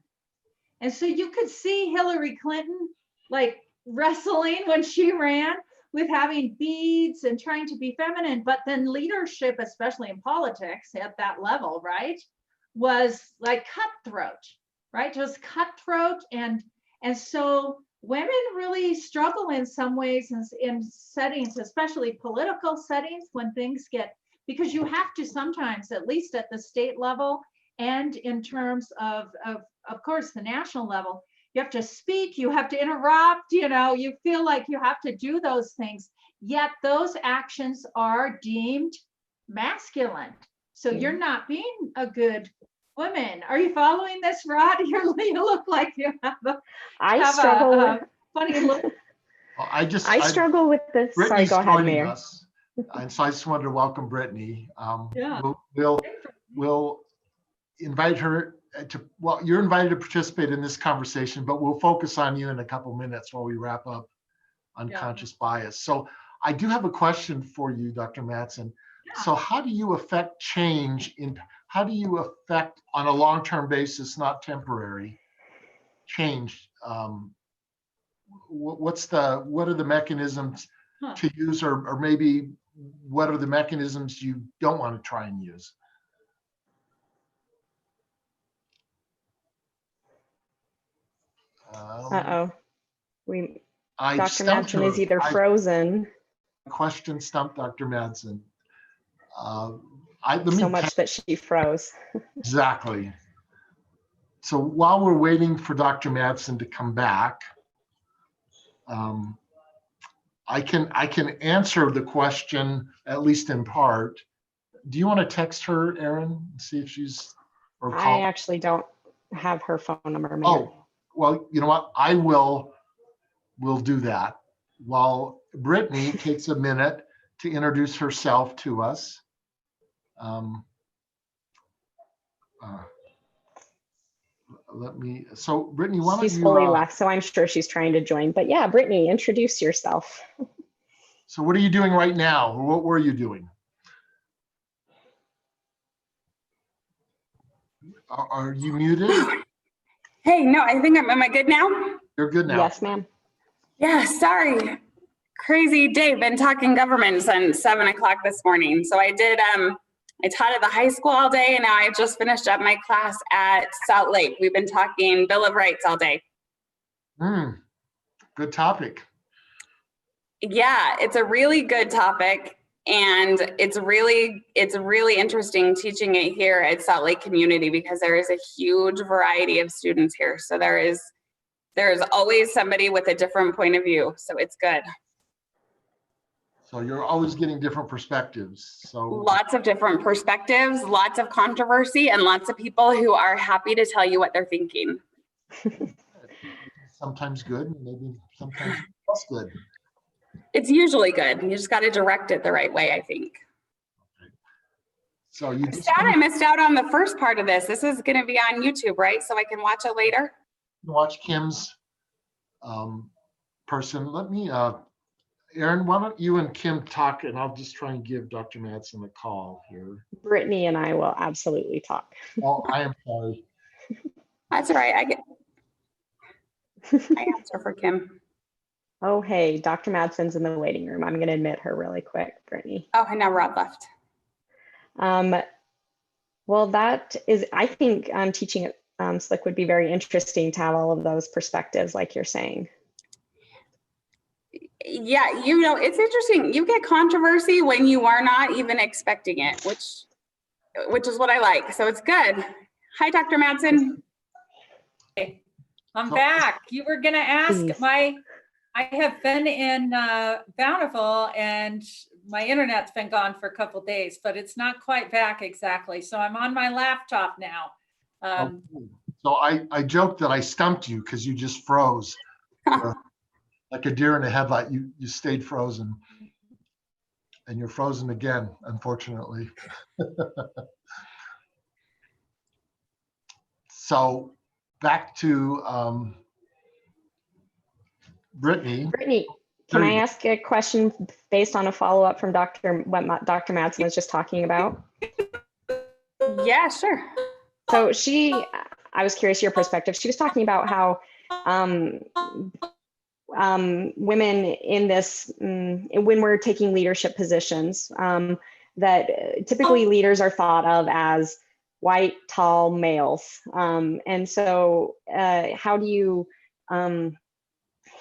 And so you could see Hillary Clinton like wrestling when she ran with having beads and trying to be feminine, but then leadership, especially in politics at that level, right, was like cutthroat, right? Just cutthroat. And so women really struggle in some ways in settings, especially political settings, when things get, because you have to sometimes, at least at the state level and in terms of course, the national level, you have to speak, you have to interrupt, you feel like you have to do those things, yet those actions are deemed masculine. So you're not being a good woman. Are you following this, Rod? You look like you have a funny look. I struggle with this. Sorry, go ahead, Mayor. Us, and so I just wanted to welcome Brittany. Yeah. We'll invite her to, you're invited to participate in this conversation, but we'll focus on you in a couple minutes while we wrap up unconscious bias. So I do have a question for you, Dr. Mattson. So how do you affect change how do you affect on a long-term basis, not temporary, change? What are the mechanisms to use, or maybe what are the mechanisms you don't want to try and use? Uh-oh. I Dr. stumped Mattson her. is either frozen Question stumped Dr. Mattson. so much that she froze. Exactly. So while we're waiting for Dr. Mattson to come back, I can answer the question, at least in part. Do you want to text her, Erin, and see if she's, or I call? actually don't have her phone number, Mayor. Oh, well, you know what? We'll do that. While Brittany takes a minute to introduce herself to us. So Brittany, why don't She's you, fully left, so I'm sure she's trying to join. But yeah, Brittany, introduce yourself. so what are you doing right now? Or what were you doing? Are you muted? Hey, no, I think am I good now? You're good now. Yes, ma'am. Yeah, sorry. Crazy day. Been talking government since 7 o'clock this morning. So I did, I taught at the high school all day, and now I just finished up my class at Salt Lake. We've been talking Bill of Rights all day. Good topic. Yeah, it's a really good topic. And it's really interesting teaching it here at Salt Lake Community because there is a huge variety of students here. So there is always somebody with a different point of view. So it's good. So you're always getting different perspectives. So Lots of different perspectives, lots of controversy, and lots of people who are happy to tell you what they're thinking. sometimes good, and maybe sometimes less good. It's usually good. You just got to direct it the right way, I think. So you Sad I missed out on the first part of this. This is going to be on YouTube, right? So I can watch it later. watch Kim's person. Let me, Erin, why don't you and Kim talk, and I'll just try and give Dr. Mattson a call here. Brittany and I will absolutely talk. Oh, I am sorry. That's all right. I answer for Kim. Oh, hey, Dr. Madsen's in the waiting room. I'm going to admit her really quick, Brittany. Oh, and now Rod left. Well, that is, I think teaching at SLIC would be very interesting to have all of those perspectives, like you're saying. Yeah, it's interesting. You get controversy when you are not even expecting it, which is what I like. So it's good. Hi, Dr. Mattson. Hey, I'm back. You were going to ask Please. I have been in Bountiful and my internet's been gone for a couple days, but it's not quite back exactly. So I'm on my laptop now. So I joked that I stumped you because you just froze. Like a deer in a headlight, you stayed frozen. And you're frozen again, unfortunately. So back to Brittany. Brittany, can I ask a question based on a follow-up from what Dr. Mattson was just talking about? Yeah, sure. So I was curious your perspective. She was talking about how women in this, when we're taking leadership positions, that typically leaders are thought of as white, tall males. And so how do you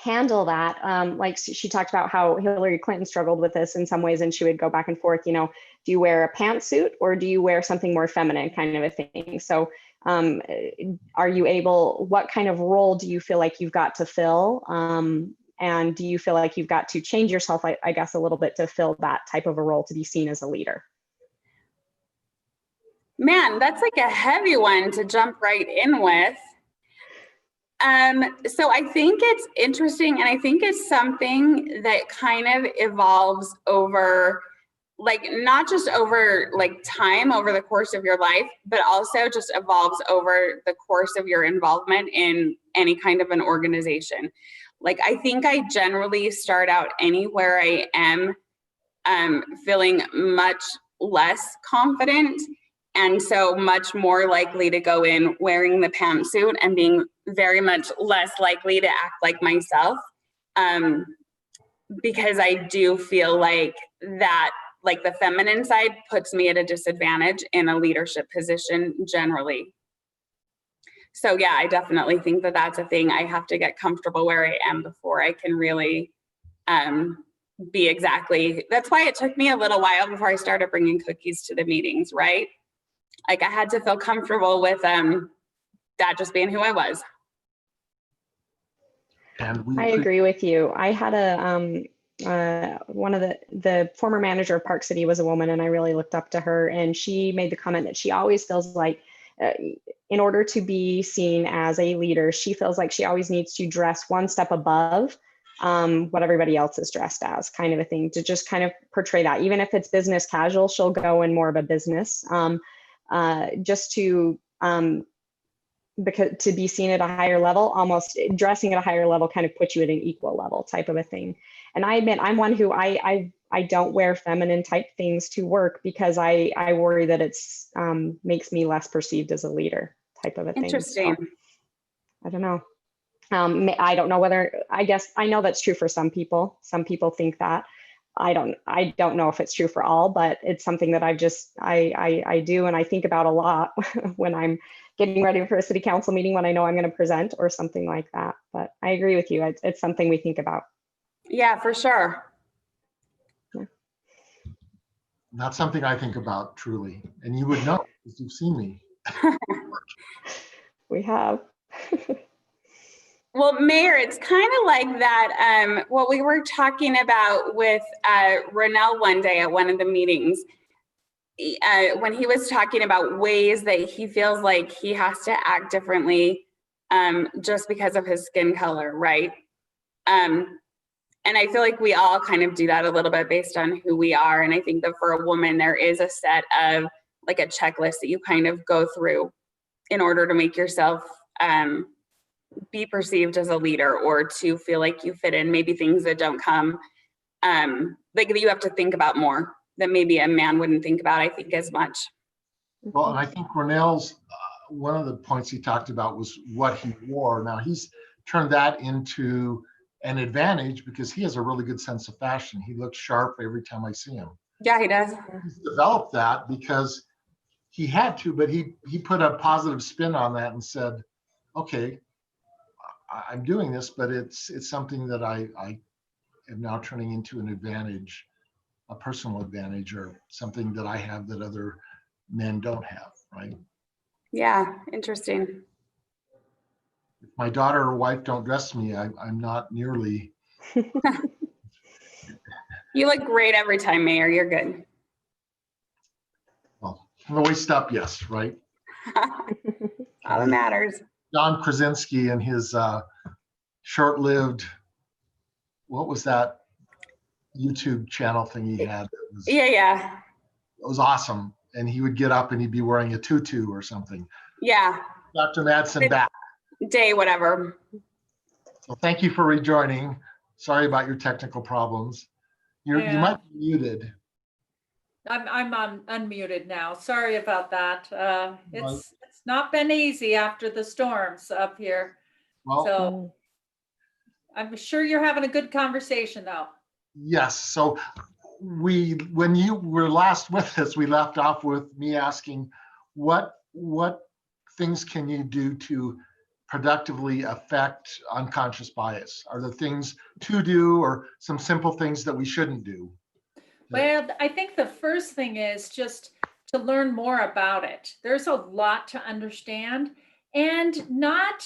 handle that? Like she talked about how Hillary Clinton struggled with this in some ways, and she would go back and forth, do you wear a pantsuit or do you wear something more feminine kind of a thing? So are you able, what kind of role do you feel like you've got to fill? And do you feel like you've got to change yourself, I guess, a little bit to fill that type of a role to be seen as a leader? Man, that's like a heavy one to jump right in with. So I think it's interesting, and I think it's something that kind of evolves over like not just over like time over the course of your life, but also just evolves over the course of your involvement in any kind of an organization. Like I think I generally start out anywhere I am feeling much less confident, and so much more likely to go in wearing the pantsuit and being very much less likely to act like myself, because I do feel like that, like the feminine side puts me at a disadvantage in a leadership position generally. So yeah, I definitely think that that's a thing. I have to get comfortable where I am before I can really be exactly. That's why it took me a little while before I started bringing cookies to the meetings, right? Like I had to feel comfortable with that just being who I was. And we I agree with you. I had one of the former manager of Park City was a woman, and I really looked up to her, and she made the comment that she always feels like in order to be seen as a leader, she feels like she always needs to dress one step above what everybody else is dressed as, kind of a thing, to just kind of portray that. Even if it's business casual, she'll go in more of a business, just to because to be seen at a higher level, almost dressing at a higher level kind of puts you at an equal level type of a thing. And I admit I'm one who I don't wear feminine type things to work because I worry that it's makes me less perceived as a leader type of a thing. Interesting. So, I don't know. I don't know whether, I guess I know that's true for some people. Some people think that. I don't know if it's true for all, but it's something that I do, and I think about a lot when I'm getting ready for a city council meeting, when I know I'm going to present or something like that. But I agree with you. It's something we think about. Yeah, for sure. Not something I think about truly, and you would know because you've seen me. We have. Well, Mayor, it's kind of like that, what we were talking about with Ronell one day at one of the meetings, when he was talking about ways that he feels like he has to act differently just because of his skin color, right? And I feel like we all kind of do that a little bit based on who we are. And I think that for a woman, there is a set of like a checklist that you kind of go through in order to make yourself be perceived as a leader, or to feel like you fit in. Maybe things that don't come, like that you have to think about more, that maybe a man wouldn't think about, I think, as much. Well, and I think Ronell's, one of the points he talked about was what he wore. Now he's turned that into an advantage because he has a really good sense of fashion. He looks sharp every time I see him. Yeah, he does. He's developed that because he had to, but he put a positive spin on that and said, okay, I'm doing this, but it's something that I am now turning into an advantage, a personal advantage, or something that I have that other men don't have, right? Yeah, interesting. If my daughter or wife don't dress me, I'm not nearly. You look great every time, Mayor. You're good. Well, from the waist up, yes, right? All that matters. John Krasinski and his short-lived, what was that YouTube channel thing he had? Yeah. It was awesome. And he would get up and he'd be wearing a tutu or something. Yeah. Dr. Madsen back. Day, whatever. So thank you for rejoining. Sorry about your technical problems. You might be muted. I'm unmuted now. Sorry about that. It's not been easy after the storms up here. Well, So I'm sure you're having a good conversation though. yes. So when you were last with us, we left off with me asking what things can you do to productively affect unconscious bias? Are there things to do or some simple things that we shouldn't do? Well, I think the first thing is just to learn more about it. There's a lot to understand, and not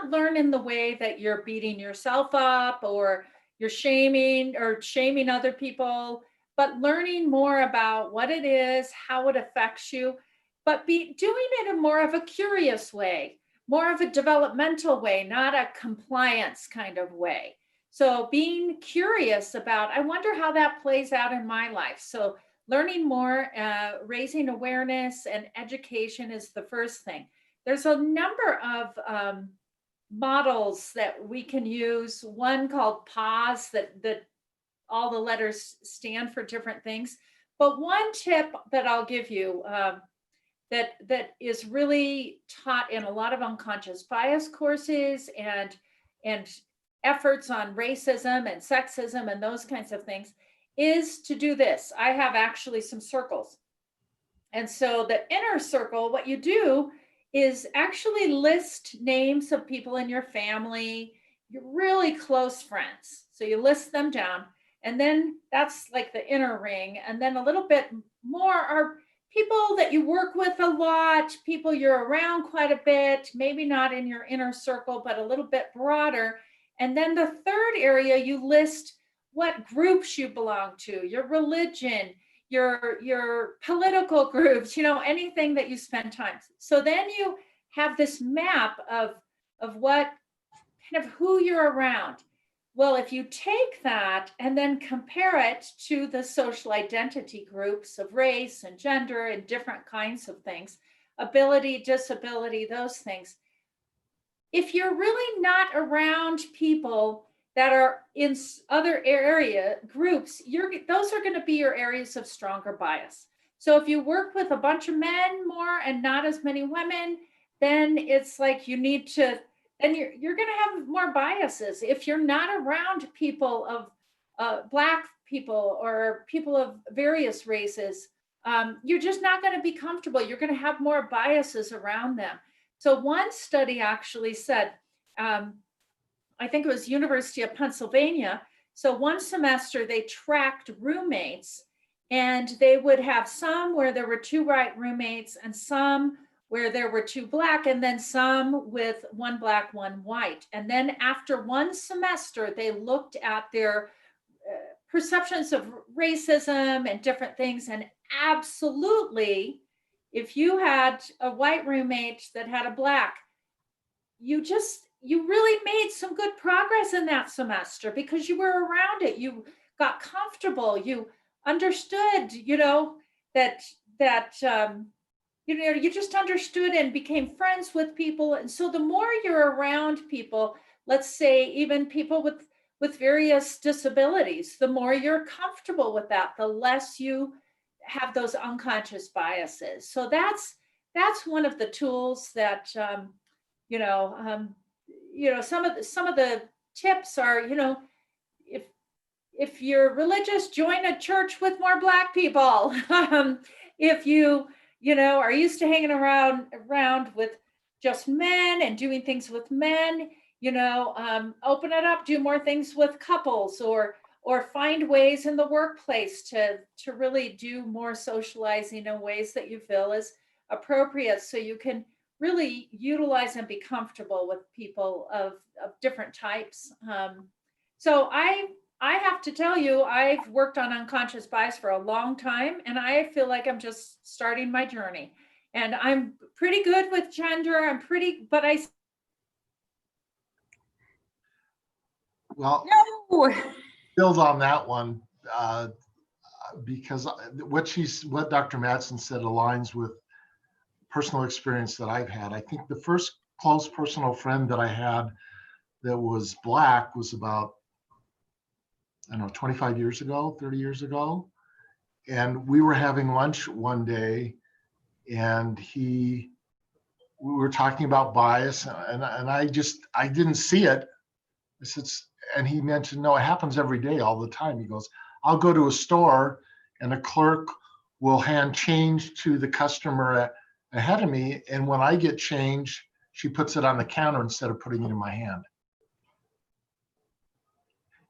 learn in the way that you're beating yourself up or you're shaming other people, but learning more about what it is, how it affects you, but be doing it in more of a curious way, more of a developmental way, not a compliance kind of way. So being curious about, I wonder how that plays out in my life. So learning more, raising awareness and education is the first thing. There's a number of models that we can use. One called PAUSE, that all the letters stand for different things. But one tip that I'll give you that is really taught in a lot of unconscious bias courses and efforts on racism and sexism and those kinds of things is to do this. I have actually some circles. And so the inner circle, what you do is actually list names of people in your family, your really close friends. So you list them down, and then that's like the inner ring. And then a little bit more are people that you work with a lot, people you're around quite a bit, maybe not in your inner circle, but a little bit broader. And then the third area, you list what groups you belong to, your religion, your political groups, anything that you spend time. So then you have this map of what kind of who you're around. Well, if you take that and then compare it to the social identity groups of race and gender and different kinds of things, ability, disability, those things, if you're really not around people that are in other area groups, those are going to be your areas of stronger bias. So if you work with a bunch of men more and not as many women, then it's like you need to, then you're going to have more biases. If you're not around people of Black people or people of various races, you're just not going to be comfortable. You're going to have more biases around them. So one study actually said, I think it was University of Pennsylvania. So one semester they tracked roommates, and they would have some where there were 2 white roommates and some where there were 2 Black, and then some with 1 Black, 1 white. And then after one semester, they looked at their perceptions of racism and different things. And absolutely, if you had a white roommate that had a Black, you really made some good progress in that semester because you were around it. You got comfortable. You understood, that you just understood and became friends with people. And so the more you're around people, let's say even people with various disabilities, the more you're comfortable with that, the less you have those unconscious biases. So that's one of the tools that some of the tips are, if you're religious, join a church with more Black people. If you are used to hanging around with just men and doing things with men, open it up, do more things with couples, or find ways in the workplace to really do more socializing in ways that you feel is appropriate, so you can really utilize and be comfortable with people of different types. So I have to tell you, I've worked on unconscious bias for a long time, and I feel like I'm just starting my journey. And I'm pretty good with gender. But I. Well, No. build on that one because what Dr. Madsen said aligns with personal experience that I've had. I think the first close personal friend that I had that was Black was about, 25 years ago, 30 years ago. And we were having lunch one day, and we were talking about bias, and I didn't see it. I said, and he mentioned, no, it happens every day, all the time. He goes, I'll go to a store and a clerk will hand change to the customer ahead of me. And when I get change, she puts it on the counter instead of putting it in my hand.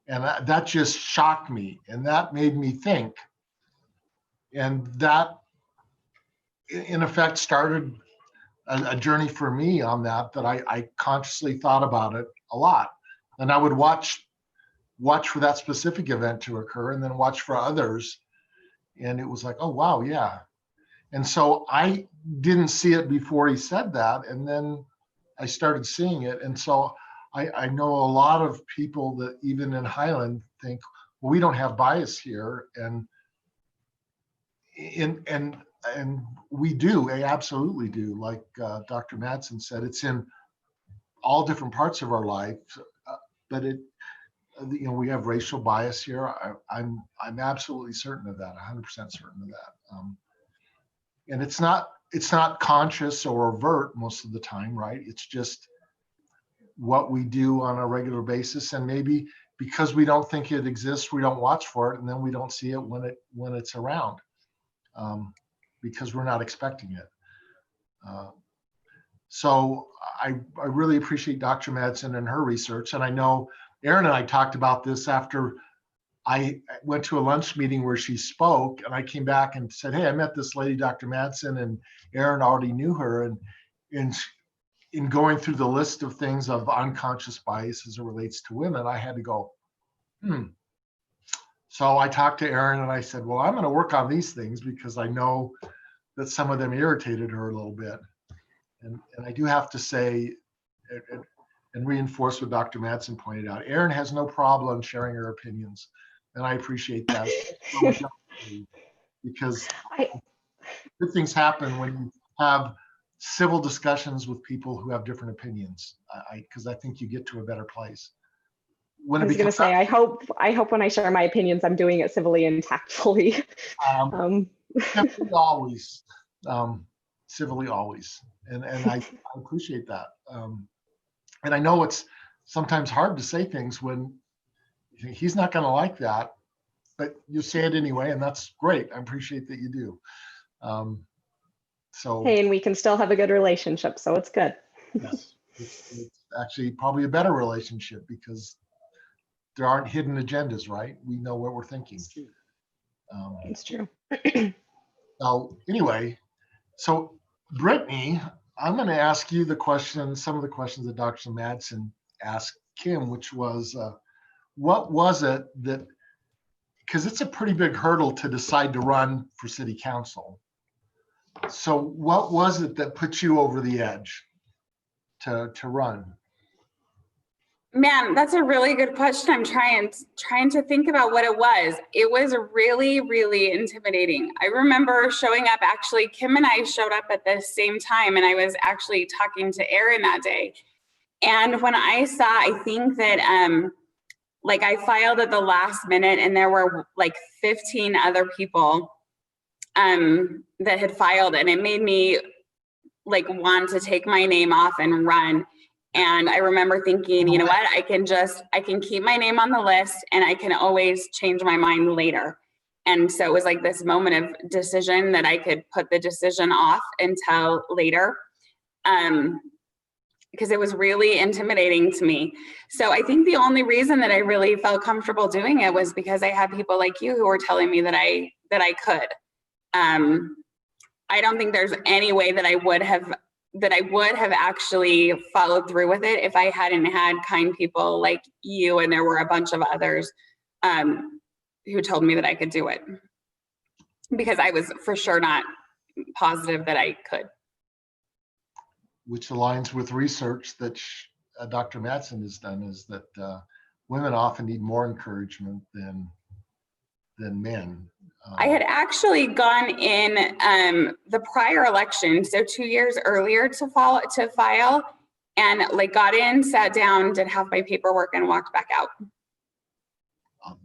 And that just shocked me. And that made me think. And that, in effect, started a journey for me on that I consciously thought about it a lot. And I would watch for that specific event to occur and then watch for others. And it was like, oh, wow, yeah. And so I didn't see it before he said that. And then I started seeing it. And so I know a lot of people that even in Highland think, well, we don't have bias here, and we do, we absolutely do. Like Dr. Madsen said, it's in all different parts of our life, but we have racial bias here. I'm absolutely certain of that, 100% certain of that. And it's not conscious or overt most of the time, right? It's just what we do on a regular basis, and maybe because we don't think it exists, we don't watch for it, and then we don't see it when it's around, because we're not expecting it. So I really appreciate Dr. Madsen and her research, and I know Erin and I talked about this after I went to a lunch meeting where she spoke, and I came back and said, hey, I met this lady, Dr. Madsen, and Erin already knew her, and in going through the list of things of unconscious bias as it relates to women, I had to go, So I talked to Erin and I said, well, I'm going to work on these things because I know that some of them irritated her a little bit. And I do have to say, and reinforce what Dr. Madsen pointed out, Erin has no problem sharing her opinions. And I appreciate that. Because good things happen when you have civil discussions with people who have different opinions, because I think you get to a better place. When I was going to say, I hope when I share my opinions, I'm doing it civilly and tactfully. Civilly always, civilly always, and I appreciate that. And I know it's sometimes hard to say things when he's not going to like that, but you say it anyway, and that's great. I appreciate that you do. So hey, and we can still have a good relationship, so it's good. Yes, it's actually probably a better relationship because there aren't hidden agendas, right? We know what we're thinking. It's true. So anyway, so Brittany, I'm going to ask you some of the questions that Dr. Madsen asked Kim, which was, what was it that, because it's a pretty big hurdle to decide to run for city council. So what was it that put you over the edge to run? Man, that's a really good question. I'm trying to think about what it was. It was really, really intimidating. I remember showing up, actually, Kim and I showed up at the same time, and I was actually talking to Erin that day. And when I saw, I think that like I filed at the last minute, and there were like 15 other people that had filed, and it made me like want to take my name off and run. And I remember thinking, you know what, I can keep my name on the list and I can always change my mind later. And so it was like this moment of decision that I could put the decision off until later, because it was really intimidating to me. So I think the only reason that I really felt comfortable doing it was because I had people like you who were telling me that I could. I don't think there's any way that I would have actually followed through with it if I hadn't had kind people like you, and there were a bunch of others who told me that I could do it, because I was for sure not positive that I could. Which aligns with research that Dr. Madsen has done, is that women often need more encouragement than men. I had actually gone in the prior election, so 2 years earlier to file, and like got in, sat down, did half my paperwork, and walked back out.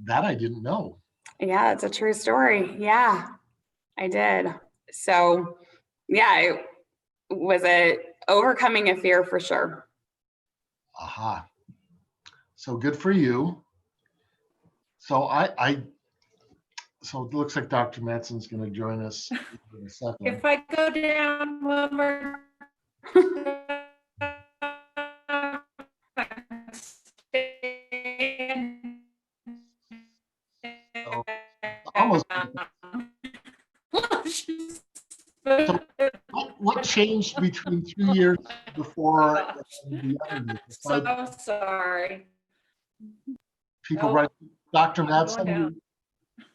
That I didn't know. Yeah, it's a true story. Yeah, I did. So yeah, it was overcoming a fear for sure. Aha. So good for you. So so it looks like Dr. Madsen's going to join us in a second. If I go down one more. So, almost. So what changed between 2 years before and the other years? So sorry. People Oh, write, Dr. I'm going Madsen, down.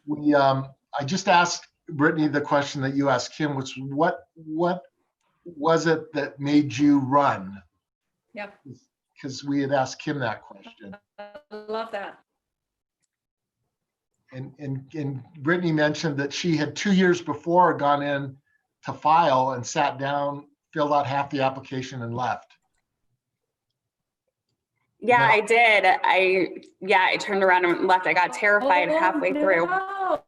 I just asked Brittany the question that you asked Kim, which what was it that made you run? Yep. because we had asked Kim that question. I love that. And Brittany mentioned that she had 2 years before gone in to file and sat down, filled out half the application and left. Yeah, No. I did. I turned around and left. I got terrified halfway through. No.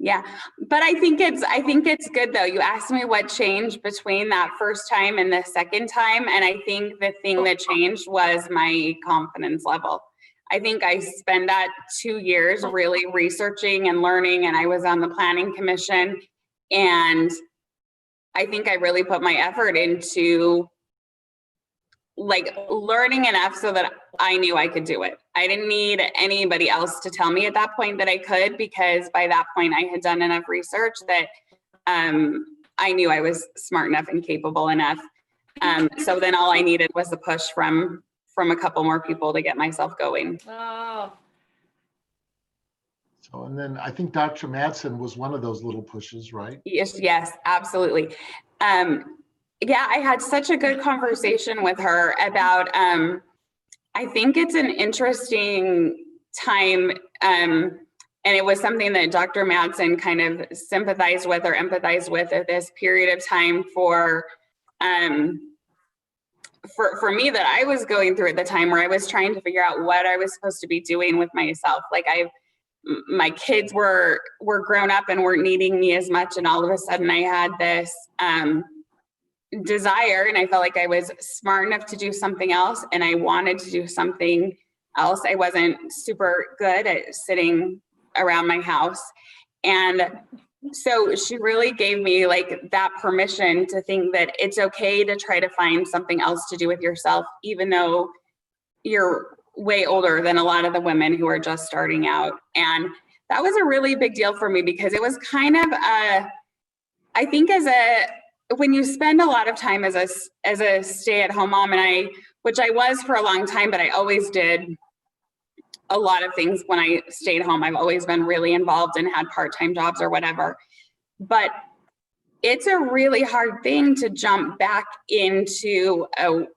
Yeah, but I think it's good though. You asked me what changed between that first time and the second time, and I think the thing that changed was my confidence level. I think I spent that 2 years really researching and learning, and I was on the planning commission, and I think I really put my effort into like learning enough so that I knew I could do it. I didn't need anybody else to tell me at that point that I could, because by that point I had done enough research that I knew I was smart enough and capable enough. So then all I needed was the push from a couple more people to get myself going. Oh, So, and then I think Dr. Madsen was one of those little pushes, right? Yes, absolutely. Yeah, I had such a good conversation with her about, I think it's an interesting time, and it was something that Dr. Madsen kind of sympathized with or empathized with at this period of time for me that I was going through at the time, where I was trying to figure out what I was supposed to be doing with myself. Like my kids were grown up and weren't needing me as much, and all of a sudden I had this desire, and I felt like I was smart enough to do something else, and I wanted to do something else. I wasn't super good at sitting around my house, and so she really gave me like that permission to think that it's okay to try to find something else to do with yourself, even though you're way older than a lot of the women who are just starting out. And that was a really big deal for me, because it was kind of I think when you spend a lot of time as a stay-at-home mom, and which I was for a long time, but I always did a lot of things when I stayed home. I've always been really involved and had part-time jobs or whatever. But it's a really hard thing to jump back into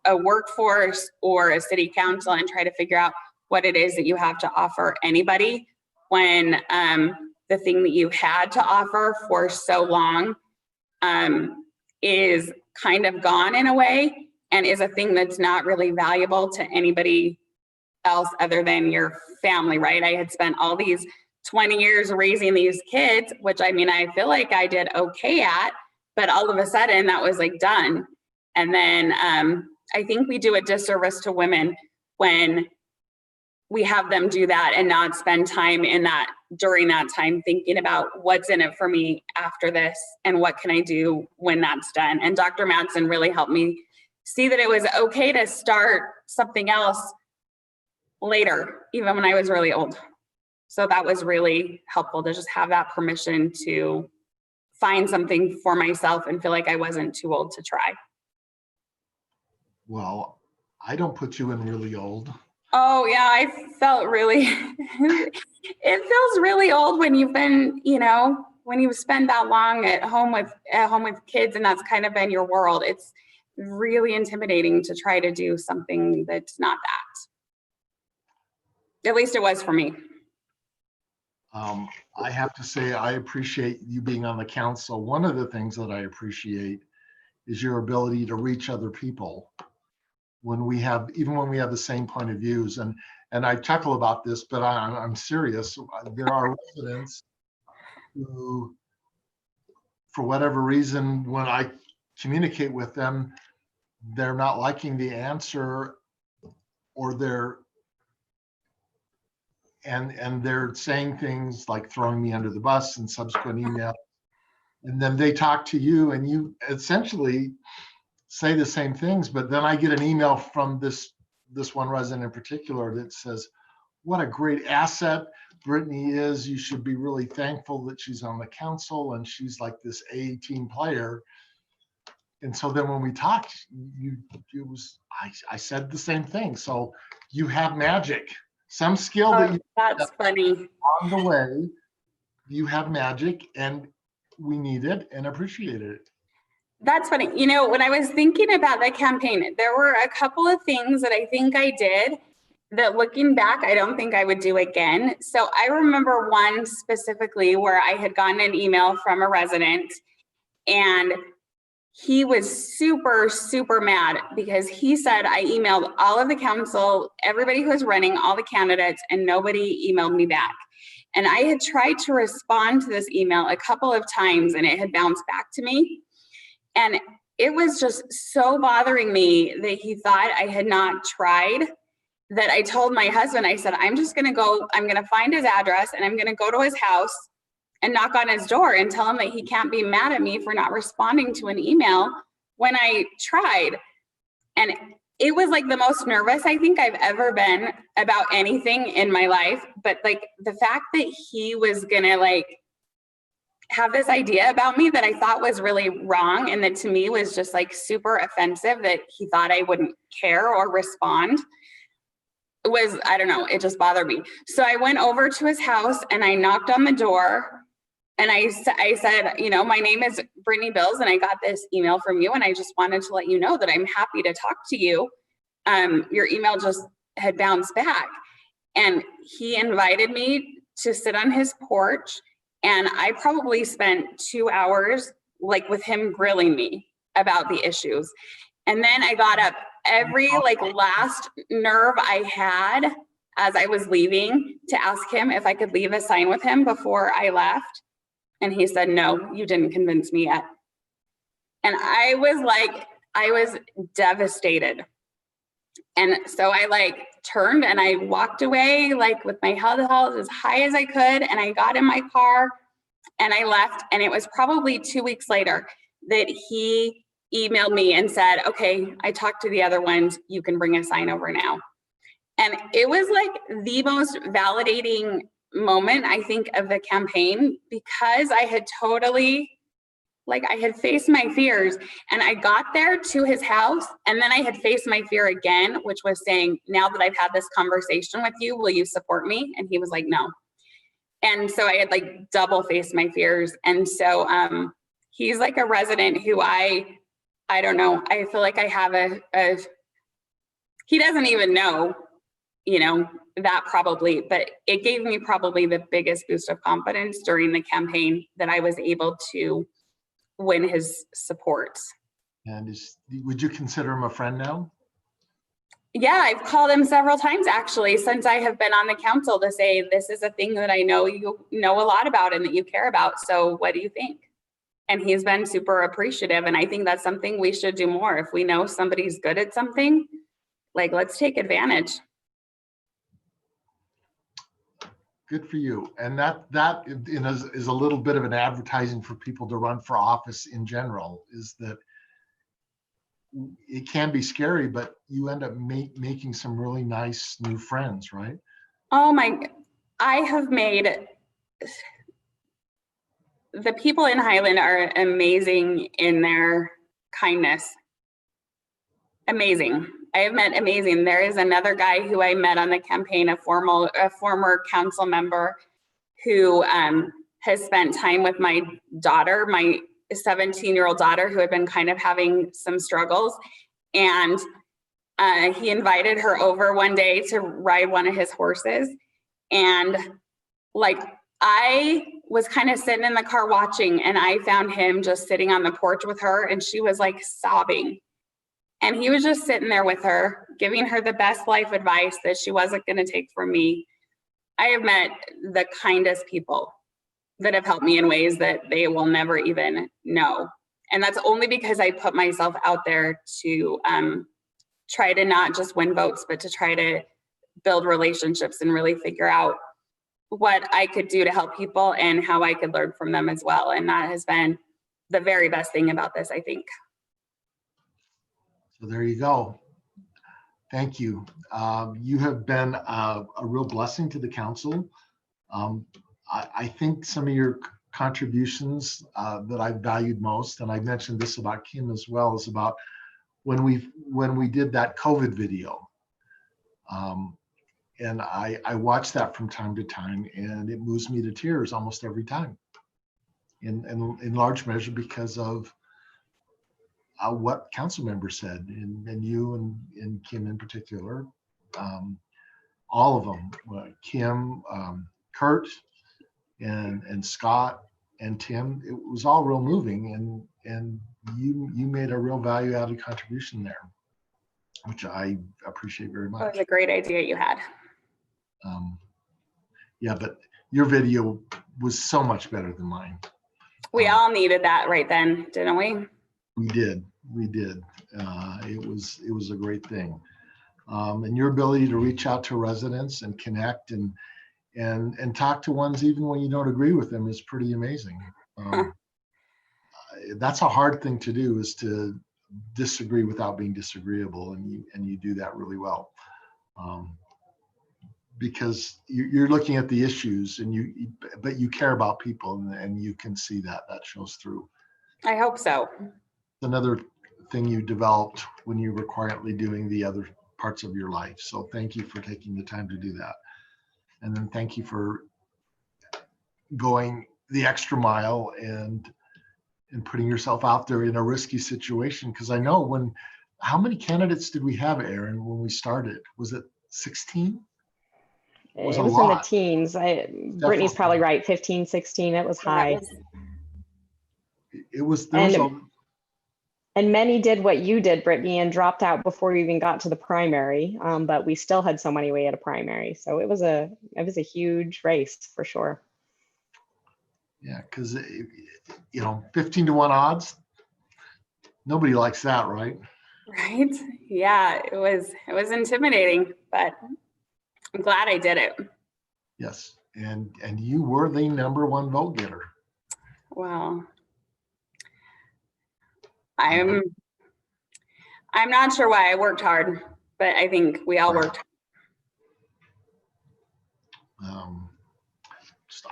a workforce or a city council and try to figure out what it is that you have to offer anybody, when the thing that you had to offer for so long is kind of gone in a way, and is a thing that's not really valuable to anybody else other than your family, right? I had spent all these 20 years raising these kids, which I mean, I feel like I did okay at, but all of a sudden that was like done. And then I think we do a disservice to women when we have them do that and not spend time during that time thinking about what's in it for me after this and what can I do when that's done. And Dr. Madsen really helped me see that it was okay to start something else later, even when I was really old. So that was really helpful to just have that permission to find something for myself and feel like I wasn't too old to try. Well, I don't put you in really old. Oh yeah, I felt really, it feels really old when you've been, when you've spent that long at home with kids and that's kind of been your world. It's really intimidating to try to do something that's not that. At least it was for me. I have to say, I appreciate you being on the council. One of the things that I appreciate is your ability to reach other people even when we have the same point of views. And I chuckle about this, but I'm serious. There are residents who, for whatever reason, when I communicate with them, they're not liking the answer, or they're saying things like throwing me under the bus in subsequent email. And then they talk to you and you essentially say the same things, but then I get an email from this one resident in particular that says, what a great asset Brittany is. You should be really thankful that she's on the council and she's like this A team player. And so then when we talked, I said the same thing. So you have magic, some skill that you That's funny. on the way. You have magic, and we need it and appreciate it. That's funny. You know, when I was thinking about the campaign, there were a couple of things that I think I did that looking back, I don't think I would do again. So I remember one specifically where I had gotten an email from a resident and he was super, super mad because he said, I emailed all of the council, everybody who was running, all the candidates, and nobody emailed me back. And I had tried to respond to this email a couple of times and it had bounced back to me. And it was just so bothering me that he thought I had not tried, that I told my husband, I said, I'm just gonna go, I'm gonna find his address and I'm gonna go to his house and knock on his door and tell him that he can't be mad at me for not responding to an email when I tried. And it was like the most nervous I think I've ever been about anything in my life. But like the fact that he was gonna like have this idea about me that I thought was really wrong and that to me was just like super offensive, that he thought I wouldn't care or respond, was, I don't know, it just bothered me. So I went over to his house and I knocked on the door and I said, you know, my name is Brittany Bills and I got this email from you and I just wanted to let you know that I'm happy to talk to you. Your email just had bounced back. And he invited me to sit on his porch. And I probably spent 2 hours like with him grilling me about the issues. And then I got up every like last nerve I had as I was leaving to ask him if I could leave a sign with him before I left. And he said, no, you didn't convince me yet. And I was like, I was devastated. And so I like turned and I walked away like with my head held as high as I could. And I got in my car and I left. And it was probably 2 weeks later that he emailed me and said, okay, I talked to the other ones. You can bring a sign over now. And it was like the most validating moment, I think, of the campaign, because I had totally, like I had faced my fears and I got there to his house and then I had faced my fear again, which was saying, now that I've had this conversation with you, will you support me? And he was like, no. And so I had like double faced my fears. And so he's like a resident who I don't know, I feel like I have he doesn't even know, you know, that probably, but it gave me probably the biggest boost of confidence during the campaign that I was able to win his support. And would you consider him a friend now? Yeah, I've called him several times actually since I have been on the council to say, this is a thing that I know you know a lot about and that you care about. So what do you think? And he's been super appreciative. And I think that's something we should do more. If we know somebody's good at something, like, let's take advantage. Good for you. And that you know, is a little bit of an advertising for people to run for office in general, is that it can be scary, but you end up making some really nice new friends, right? Oh my, I have made, the people in Highland are amazing in their kindness. Amazing. I have met amazing. There is another guy who I met on the campaign, a former council member who has spent time with my daughter, my 17-year-old daughter, who had been kind of having some struggles. And he invited her over one day to ride one of his horses. And like, I was kind of sitting in the car watching, and I found him just sitting on the porch with her, and she was like sobbing. And he was just sitting there with her, giving her the best life advice that she wasn't going to take from me. I have met the kindest people that have helped me in ways that they will never even know. And that's only because I put myself out there to try to not just win votes, but to try to build relationships and really figure out what I could do to help people and how I could learn from them as well. And that has been the very best thing about this, I think. So there you go. Thank you. You have been a real blessing to the council. I think some of your contributions that I valued most, and I mentioned this about Kim as well, is about when we did that COVID video. And I watch that from time to time, and it moves me to tears almost every time. In large measure because of what council members said, and you and Kim in particular, all of them, Kim, Kurt, and Scott and Tim. It was all real moving, and you made a real value added contribution there, which I appreciate very That much. was a great idea you had. Yeah, but your video was so much better than mine. We all needed that right then, didn't we? We did. It was a great thing. And your ability to reach out to residents and connect and talk to ones even when you don't agree with them is pretty amazing. That's a hard thing to do, is to disagree without being disagreeable, and you do that really well. Because you're looking at the issues, but you care about people, and you can see that shows through. I hope so. Another thing you developed when you were quietly doing the other parts of your life. So thank you for taking the time to do that. And then thank you for going the extra mile and putting yourself out there in a risky situation. Because I know how many candidates did we have, Aaron, when we started? Was it 16? It was was a in the lot. teens. Brittany's probably right, 15, 16. It was high. It was, there was And many did what you did, Brittany, and dropped out before we even got to the primary. But we still had so many way at a primary. So it was a huge race for sure. Yeah, because 15-1 odds. Nobody likes that, right? Right? Yeah, it was intimidating, but I'm glad I did it. Yes, and you were the #1 vote getter. Well, I'm not sure why I worked hard, but I think we all worked hard.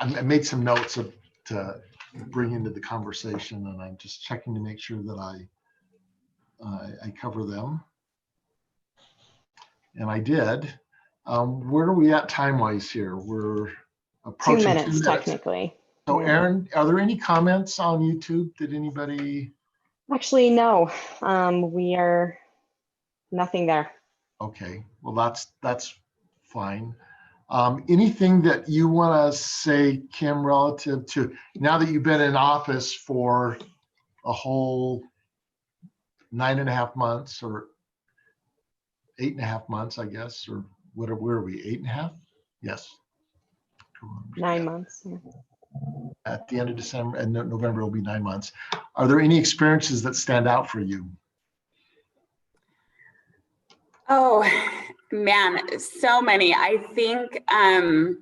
I made some notes to bring into the conversation, and I'm just checking to make sure that I cover them. And I did. Where are we at time-wise here? We're approaching 2 minutes, technically. So Aaron, are there any comments on YouTube? Did anybody? Actually, no. We are nothing there. Okay, well, that's fine. Anything that you want to say, Kim, relative to now that you've been in office for a whole 9.5 months or 8.5 months, I guess, or where are we, 8.5? Yes. 9 months. Yeah. At the end of December and November will be 9 months. Are there any experiences that stand out for you? Oh man, so many. I think I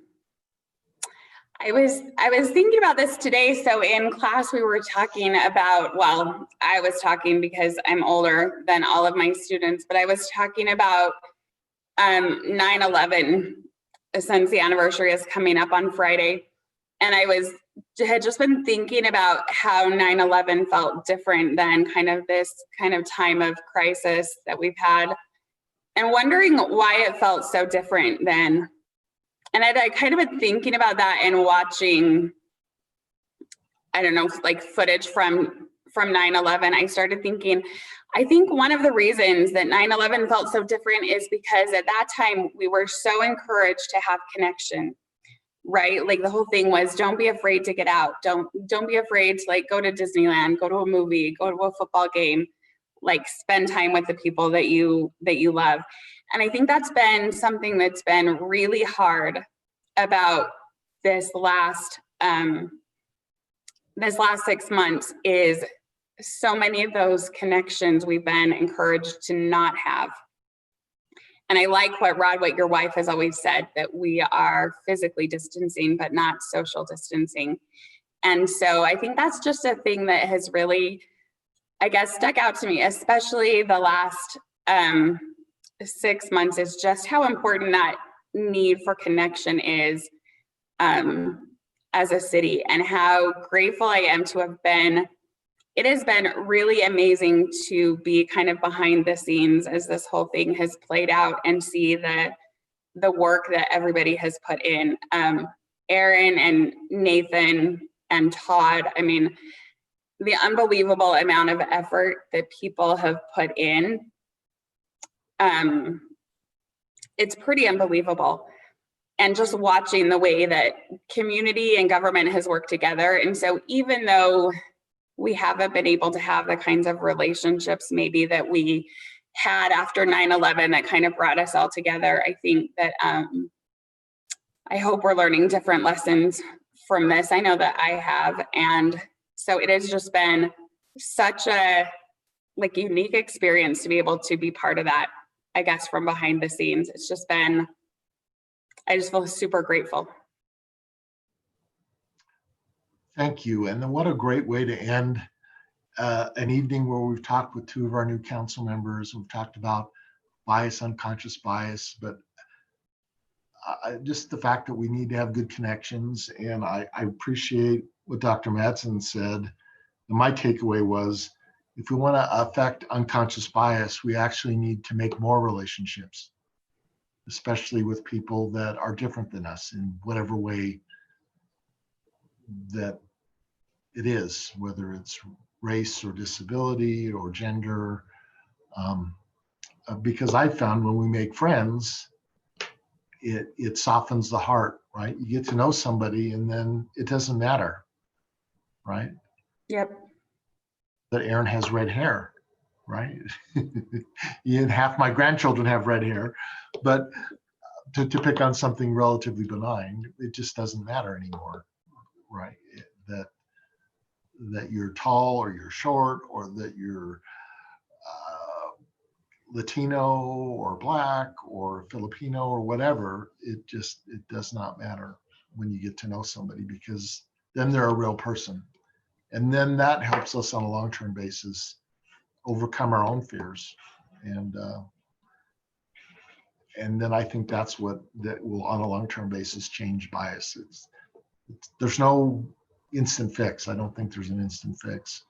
was thinking about this today. So in class we were talking about, well, I was talking because I'm older than all of my students, but I was talking about 9/11, since the anniversary is coming up on Friday. And I had just been thinking about how 9/11 felt different than this time of crisis that we've had, and wondering why it felt so different then. And I'd kind of been thinking about that and watching, I don't know, like footage from 9/11. I started thinking, I think one of the reasons that 9/11 felt so different is because at that time we were so encouraged to have connection, right? Like the whole thing was, don't be afraid to get out. Don't be afraid to go to Disneyland, go to a movie, go to a football game, spend time with the people that you love. And I think that's been something that's been really hard about this last 6 months, is so many of those connections we've been encouraged to not have. And I like what your wife has always said, that we are physically distancing, but not social distancing. And so I think that's just a thing that has really, I guess, stuck out to me, especially the last 6 months, is just how important that need for connection is as a city, and how grateful I am to have been. It has been really amazing to be kind of behind the scenes as this whole thing has played out and see the work that everybody has put in. Aaron and Nathan and Todd, I mean, the unbelievable amount of effort that people have put in. It's pretty unbelievable. And just watching the way that community and government has worked together. And so even though we haven't been able to have the kinds of relationships maybe that we had after 9/11 that kind of brought us all together, I think that I hope we're learning different lessons from this. I know that I have. And so it has just been such a unique experience to be able to be part of that, I guess, from behind the scenes. It's just been, I just feel super grateful. Thank you. And then what a great way to end an evening where we've talked with two of our new council members. We've talked about bias, unconscious bias, but just the fact that we need to have good connections. And I appreciate what Dr. Madsen said. And my takeaway was, if we want to affect unconscious bias, we actually need to make more relationships, especially with people that are different than us in whatever way that it is, whether it's race or disability or gender. Because I found when we make friends, it softens the heart, right? You get to know somebody and then it doesn't matter, right? Yep. That Erin has red hair, right? And half my grandchildren have red hair, but to pick on something relatively benign, it just doesn't matter anymore, right? That you're tall or you're short, or that you're Latino or Black or Filipino or whatever, it does not matter when you get to know somebody, because then they're a real person. And then that helps us on a long-term basis overcome our own fears. And then I think that will on a long-term basis change bias. There's no instant fix. I don't think there's an instant fix.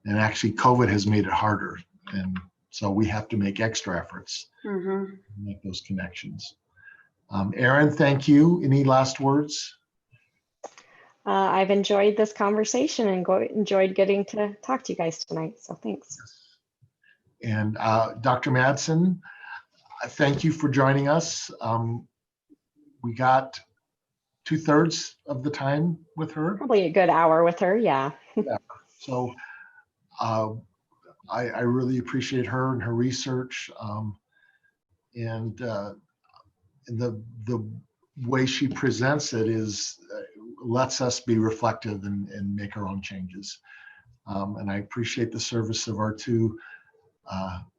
And actually COVID has made it harder. And so we have to make extra efforts to make those connections. Erin, thank you. Any last words? I've enjoyed this conversation and enjoyed getting to talk to you guys tonight. So thanks. And Dr. Madsen, thank you for joining us. We got 2/3 of the time with her. Probably a good hour with her. Yeah. So I really appreciate her and her research, and the way she presents it lets us be reflective and make our own changes. And I appreciate the service of our two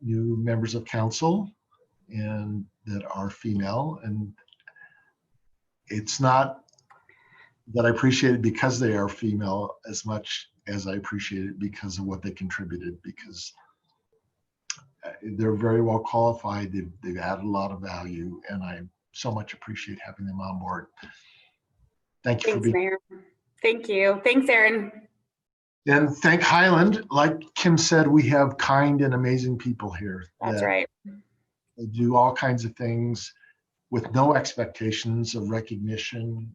new members of council and that are female. And it's not that I appreciate it because they are female as much as I appreciate it because of what they contributed, because they're very well qualified. They've added a lot of value, and I so much appreciate having them on board. Thank you. Thanks, Mayor. Thank you. Thanks, Erin. And thank Highland. Like Kim said, we have kind and amazing people here. That's right. They do all kinds of things with no expectations of recognition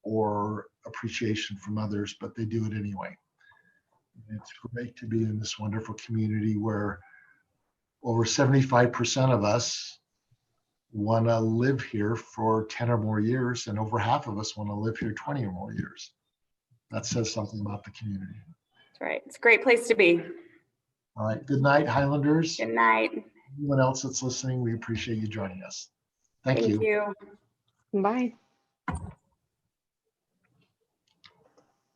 or appreciation from others, but they do it anyway. And it's great to be in this wonderful community where over 75% of us want to live here for 10 or more years, and over half of us want to live here 20 or more years. That says something about the community. That's right. It's a great place to be. All right. Good night, Highlanders. Good night. Anyone else that's listening, we appreciate you joining us. Thank you. Thank you. Bye.